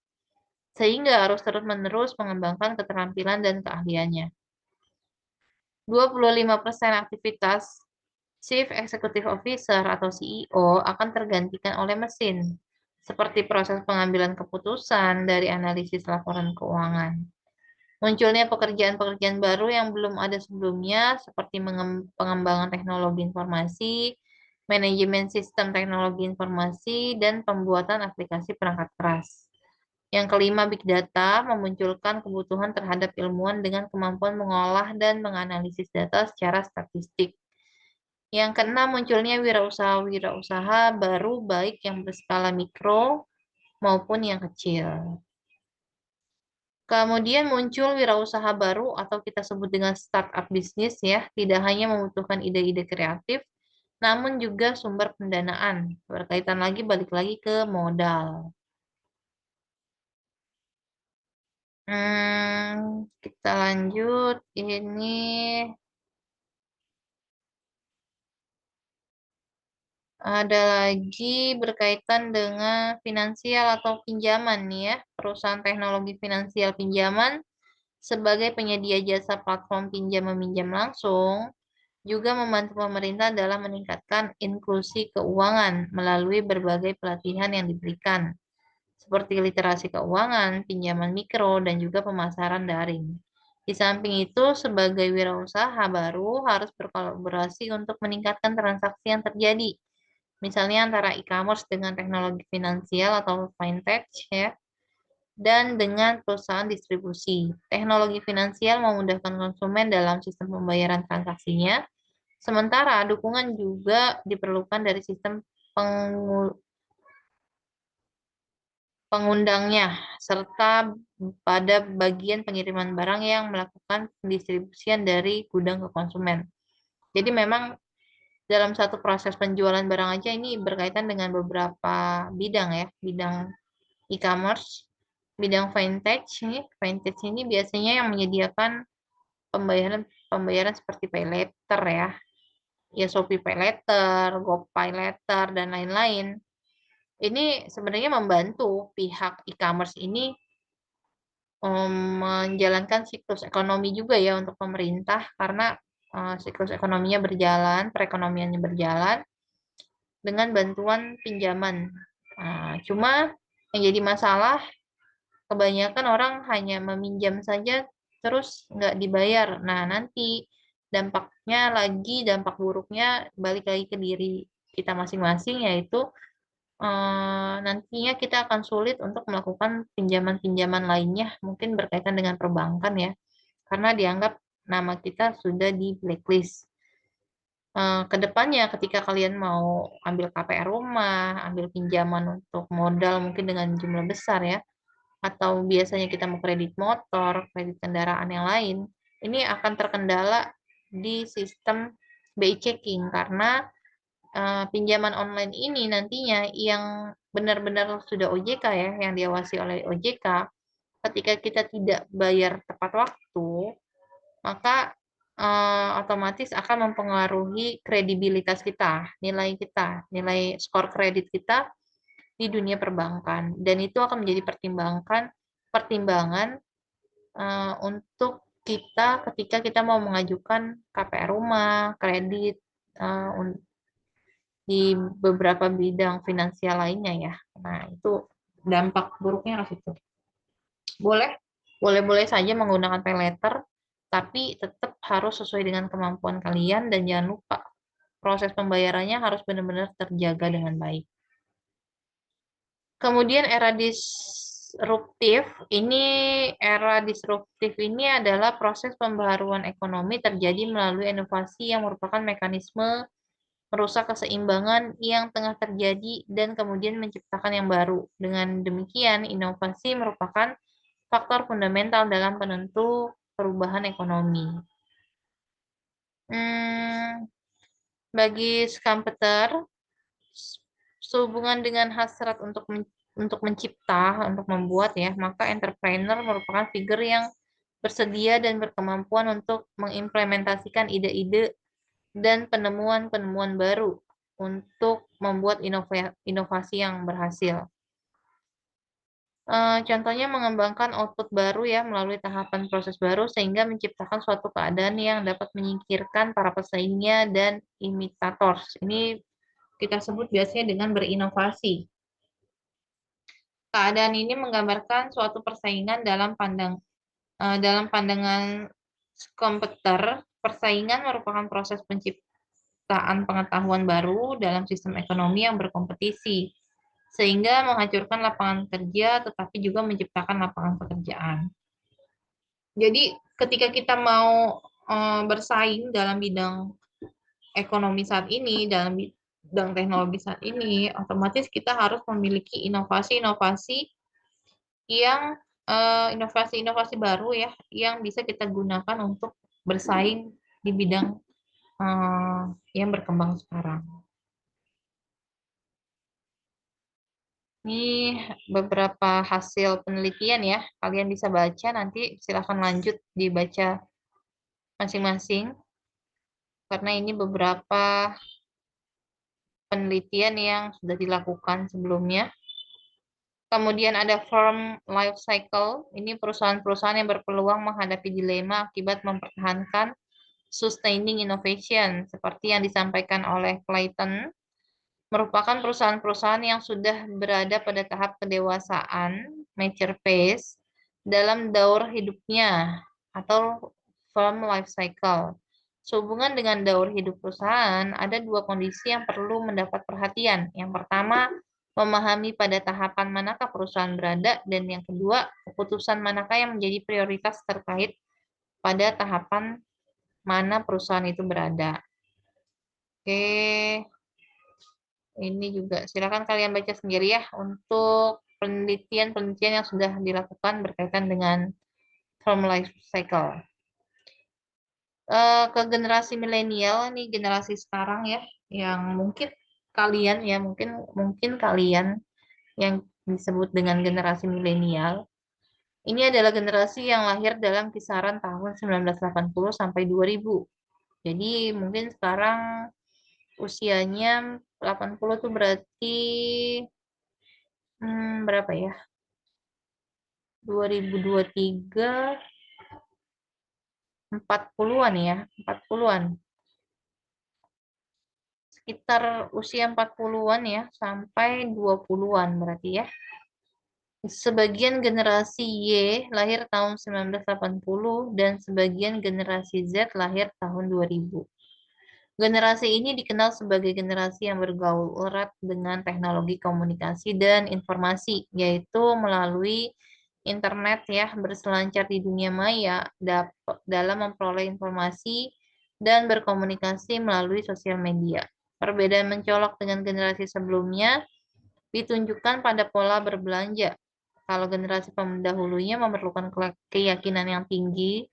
sehingga harus terus-menerus mengembangkan keterampilan dan keahliannya. 25% aktivitas Chief Executive Officer atau CEO akan tergantikan oleh mesin, seperti proses pengambilan keputusan dari analisis laporan keuangan. Munculnya pekerjaan-pekerjaan baru yang belum ada sebelumnya, seperti pengembangan teknologi informasi, manajemen sistem teknologi informasi, dan pembuatan aplikasi perangkat keras. Yang kelima, Big Data memunculkan kebutuhan terhadap ilmuwan dengan kemampuan mengolah dan menganalisis data secara statistik. Yang keenam, munculnya wirausaha-wirausaha baru baik yang berskala mikro maupun yang kecil. Kemudian muncul wirausaha baru atau kita sebut dengan startup bisnis ya, tidak hanya membutuhkan ide-ide kreatif, namun juga sumber pendanaan. Berkaitan lagi balik lagi ke modal. Kita lanjut. Ini ada lagi berkaitan dengan finansial atau pinjaman nih ya. Perusahaan teknologi finansial pinjaman sebagai penyedia jasa platform pinjam meminjam langsung juga membantu pemerintah dalam meningkatkan inklusi keuangan melalui berbagai pelatihan yang diberikan, seperti literasi keuangan, pinjaman mikro, dan juga pemasaran daring. Di samping itu, sebagai wirausaha baru harus berkolaborasi untuk meningkatkan transaksi yang terjadi, misalnya antara e-commerce dengan teknologi finansial atau fintech ya, dan dengan perusahaan distribusi. Teknologi finansial memudahkan konsumen dalam sistem pembayaran transaksinya, sementara dukungan juga diperlukan dari sistem pengundangnya, serta pada bagian pengiriman barang yang melakukan pendistribusian dari gudang ke konsumen. Jadi memang dalam satu proses penjualan barang aja ini berkaitan dengan beberapa bidang ya, bidang e-commerce, bidang fintech ini biasanya yang menyediakan pembayaran pembayaran seperti pay later ya Shopee Pay Later, GoPay Later dan lain-lain. Ini sebenarnya membantu pihak e-commerce ini menjalankan siklus ekonomi juga ya untuk pemerintah karena siklus ekonominya berjalan, perekonomiannya berjalan dengan bantuan pinjaman. Cuma yang jadi masalah kebanyakan orang hanya meminjam saja terus nggak dibayar. Nah, nanti dampak buruknya balik lagi ke diri kita masing-masing yaitu nantinya kita akan sulit untuk melakukan pinjaman-pinjaman lainnya, mungkin berkaitan dengan perbankan ya, karena dianggap nama kita sudah di blacklist. Kedepannya ketika kalian mau ambil KPR rumah, ambil pinjaman untuk modal mungkin dengan jumlah besar ya, atau biasanya kita mau kredit motor, kredit kendaraan yang lain, ini akan terkendala di sistem BI checking karena pinjaman online ini nantinya yang benar-benar sudah OJK ya, yang diawasi oleh OJK, ketika kita tidak bayar tepat waktu, maka otomatis akan mempengaruhi kredibilitas kita, nilai skor kredit kita di dunia perbankan, dan itu akan menjadi pertimbangan untuk kita ketika kita mau mengajukan KPR rumah, kredit di beberapa bidang finansial lainnya ya. Nah, itu dampak buruknya ke situ. Boleh, boleh-boleh saja menggunakan pay letter, tapi tetap harus sesuai dengan kemampuan kalian dan jangan lupa proses pembayarannya harus benar-benar terjaga dengan baik. Kemudian era disruptif ini adalah proses pembaharuan ekonomi terjadi melalui inovasi yang merupakan mekanisme merusak keseimbangan yang tengah terjadi dan kemudian menciptakan yang baru. Dengan demikian, inovasi merupakan faktor fundamental dalam penentu perubahan ekonomi. Hmm, bagi Schumpeter, sehubungan dengan hasrat untuk mencipta, untuk membuat ya, maka entrepreneur merupakan figur yang bersedia dan berkemampuan untuk mengimplementasikan ide-ide dan penemuan-penemuan baru untuk membuat inovasi yang berhasil. Contohnya mengembangkan output baru ya melalui tahapan proses baru sehingga menciptakan suatu keadaan yang dapat menyingkirkan para pesaingnya dan imitator. Ini kita sebut biasanya dengan berinovasi. Keadaan ini menggambarkan suatu persaingan dalam pandangan komputer. Persaingan merupakan proses penciptaan pengetahuan baru dalam sistem ekonomi yang berkompetisi, sehingga menghancurkan lapangan kerja, tetapi juga menciptakan lapangan pekerjaan. Jadi, ketika kita mau bersaing dalam bidang ekonomi saat ini, dalam bidang teknologi saat ini, otomatis kita harus memiliki inovasi-inovasi yang inovasi-inovasi baru ya, yang bisa kita gunakan untuk bersaing di bidang yang berkembang sekarang. Ini beberapa hasil penelitian ya, kalian bisa baca nanti silahkan lanjut dibaca masing-masing, karena ini beberapa penelitian yang sudah dilakukan sebelumnya. Kemudian ada firm life cycle, ini perusahaan-perusahaan yang berpeluang menghadapi dilema akibat mempertahankan sustaining innovation, seperti yang disampaikan oleh Clayton, merupakan perusahaan-perusahaan yang sudah berada pada tahap kedewasaan, mature phase, dalam daur hidupnya atau firm life cycle. Sehubungan dengan daur hidup perusahaan, ada dua kondisi yang perlu mendapat perhatian. Yang pertama, memahami pada tahapan manakah perusahaan berada, dan yang kedua, keputusan manakah yang menjadi prioritas terkait pada tahapan mana perusahaan itu berada. Oke, ini juga silakan kalian baca sendiri ya untuk penelitian-penelitian yang sudah dilakukan berkaitan dengan term life cycle. Ke generasi milenial nih, generasi sekarang ya, yang mungkin kalian ya, mungkin mungkin kalian yang disebut dengan generasi milenial, ini adalah generasi yang lahir dalam kisaran tahun 1980 sampai 2000. Jadi mungkin sekarang usianya 80 tuh berarti berapa ya? 2023 40-an ya, 40-an. Sekitar usia 40-an ya sampai 20-an berarti ya. Sebagian generasi Y lahir tahun 1980 dan sebagian generasi Z lahir tahun 2000. Generasi ini dikenal sebagai generasi yang bergaul erat dengan teknologi komunikasi dan informasi, yaitu melalui internet ya, berselancar di dunia maya dalam memperoleh informasi dan berkomunikasi melalui sosial media. Perbedaan mencolok dengan generasi sebelumnya ditunjukkan pada pola berbelanja. Kalau generasi pendahulunya memerlukan keyakinan yang tinggi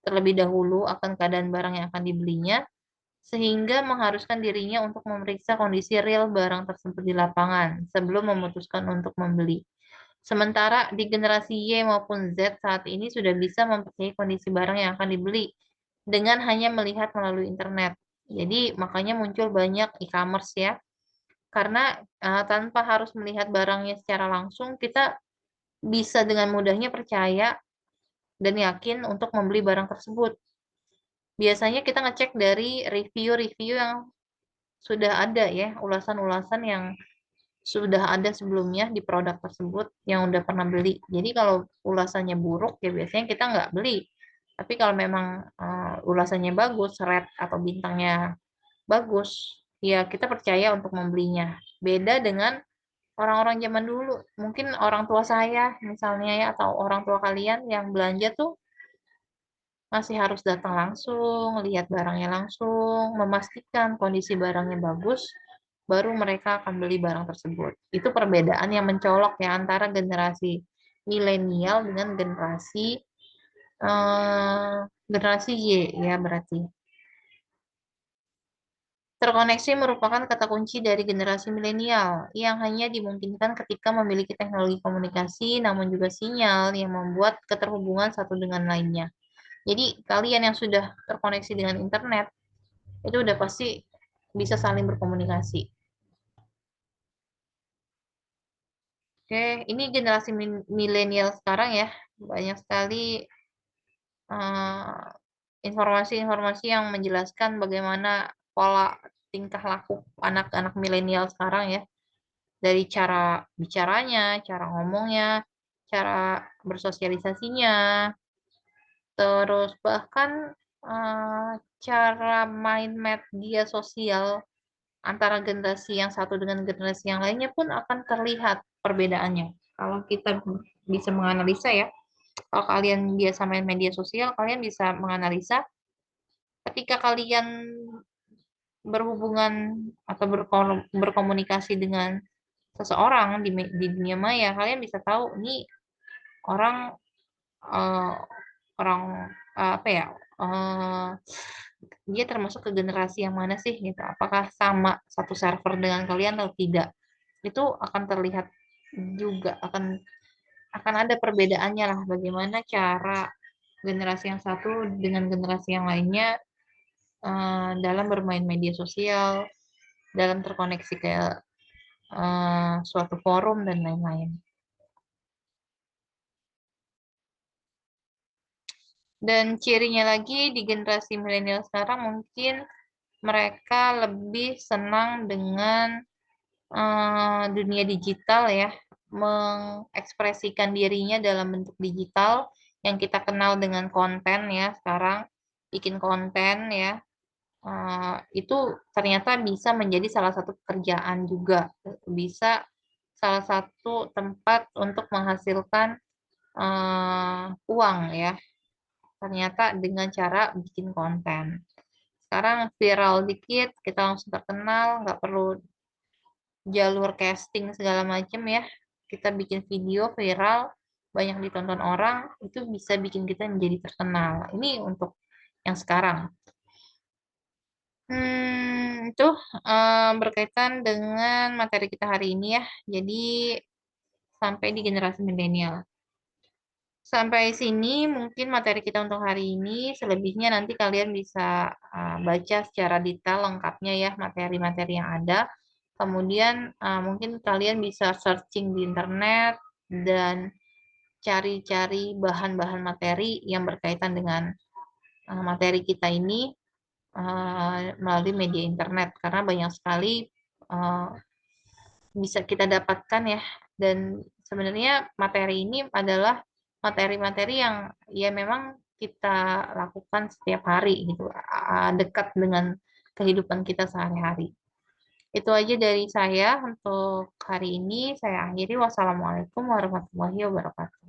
terlebih dahulu akan keadaan barang yang akan dibelinya, sehingga mengharuskan dirinya untuk memeriksa kondisi real barang tersebut di lapangan sebelum memutuskan untuk membeli. Sementara di generasi Y maupun Z saat ini sudah bisa mempercayai kondisi barang yang akan dibeli dengan hanya melihat melalui internet. Jadi makanya muncul banyak e-commerce ya, karena tanpa harus melihat barangnya secara langsung, kita bisa dengan mudahnya percaya dan yakin untuk membeli barang tersebut. Biasanya kita ngecek dari review-review yang sudah ada ya, ulasan-ulasan yang sudah ada sebelumnya di produk tersebut yang udah pernah beli. Jadi kalau ulasannya buruk ya biasanya kita nggak beli. Tapi kalau memang ulasannya bagus, red atau bintangnya bagus, ya kita percaya untuk membelinya. Beda dengan orang-orang zaman dulu. Mungkin orang tua saya misalnya ya, atau orang tua kalian yang belanja tuh masih harus datang langsung, lihat barangnya langsung, memastikan kondisi barangnya bagus, baru mereka akan beli barang tersebut. Itu perbedaan yang mencolok ya antara generasi milenial dengan eh, generasi Y ya berarti. Terkoneksi merupakan kata kunci dari generasi milenial yang hanya dimungkinkan ketika memiliki teknologi komunikasi, namun juga sinyal yang membuat keterhubungan satu dengan lainnya. Jadi kalian yang sudah terkoneksi dengan internet itu udah pasti bisa saling berkomunikasi. Oke, ini generasi milenial sekarang ya, banyak sekali eh, informasi-informasi yang menjelaskan bagaimana pola tingkah laku anak-anak milenial sekarang ya, dari cara bicaranya, cara ngomongnya, cara bersosialisasinya, terus bahkan eh, cara main media sosial antara generasi yang satu dengan generasi yang lainnya pun akan terlihat perbedaannya. Kalau kita bisa menganalisa ya, kalau kalian biasa main media sosial, kalian bisa menganalisa ketika kalian berhubungan atau berkomunikasi dengan seseorang di dunia maya, kalian bisa tahu nih orang eh, orang apa ya, eh, dia termasuk ke generasi yang mana sih gitu. Apakah sama satu server dengan kalian atau tidak? Itu akan terlihat juga, akan ada perbedaannya lah bagaimana cara generasi yang satu dengan generasi yang lainnya dalam bermain media sosial, dalam terkoneksi ke suatu forum dan lain-lain. Dan cirinya lagi di generasi milenial sekarang mungkin mereka lebih senang dengan dunia digital ya, mengekspresikan dirinya dalam bentuk digital yang kita kenal dengan konten ya sekarang, bikin konten ya, itu ternyata bisa menjadi salah satu pekerjaan juga, bisa salah satu tempat untuk menghasilkan uang ya, ternyata dengan cara bikin konten. Sekarang viral dikit, kita langsung terkenal, nggak perlu jalur casting segala macam ya. kita bikin video viral, banyak ditonton orang, itu bisa bikin kita menjadi terkenal. Ini untuk yang sekarang. Itu berkaitan dengan materi kita hari ini ya. Jadi sampai di generasi milenial. Sampai sini mungkin materi kita untuk hari ini. Selebihnya nanti kalian bisa baca secara detail lengkapnya ya materi-materi yang ada. Kemudian mungkin kalian bisa searching di internet dan cari-cari bahan-bahan materi yang berkaitan dengan materi kita ini melalui media internet karena banyak sekali uh, bisa kita dapatkan ya. Dan sebenarnya materi ini adalah materi-materi yang ya memang kita lakukan setiap hari gitu, dekat dengan kehidupan kita sehari-hari. Itu aja dari saya untuk hari ini. Saya akhiri. Wassalamualaikum warahmatullahi wabarakatuh.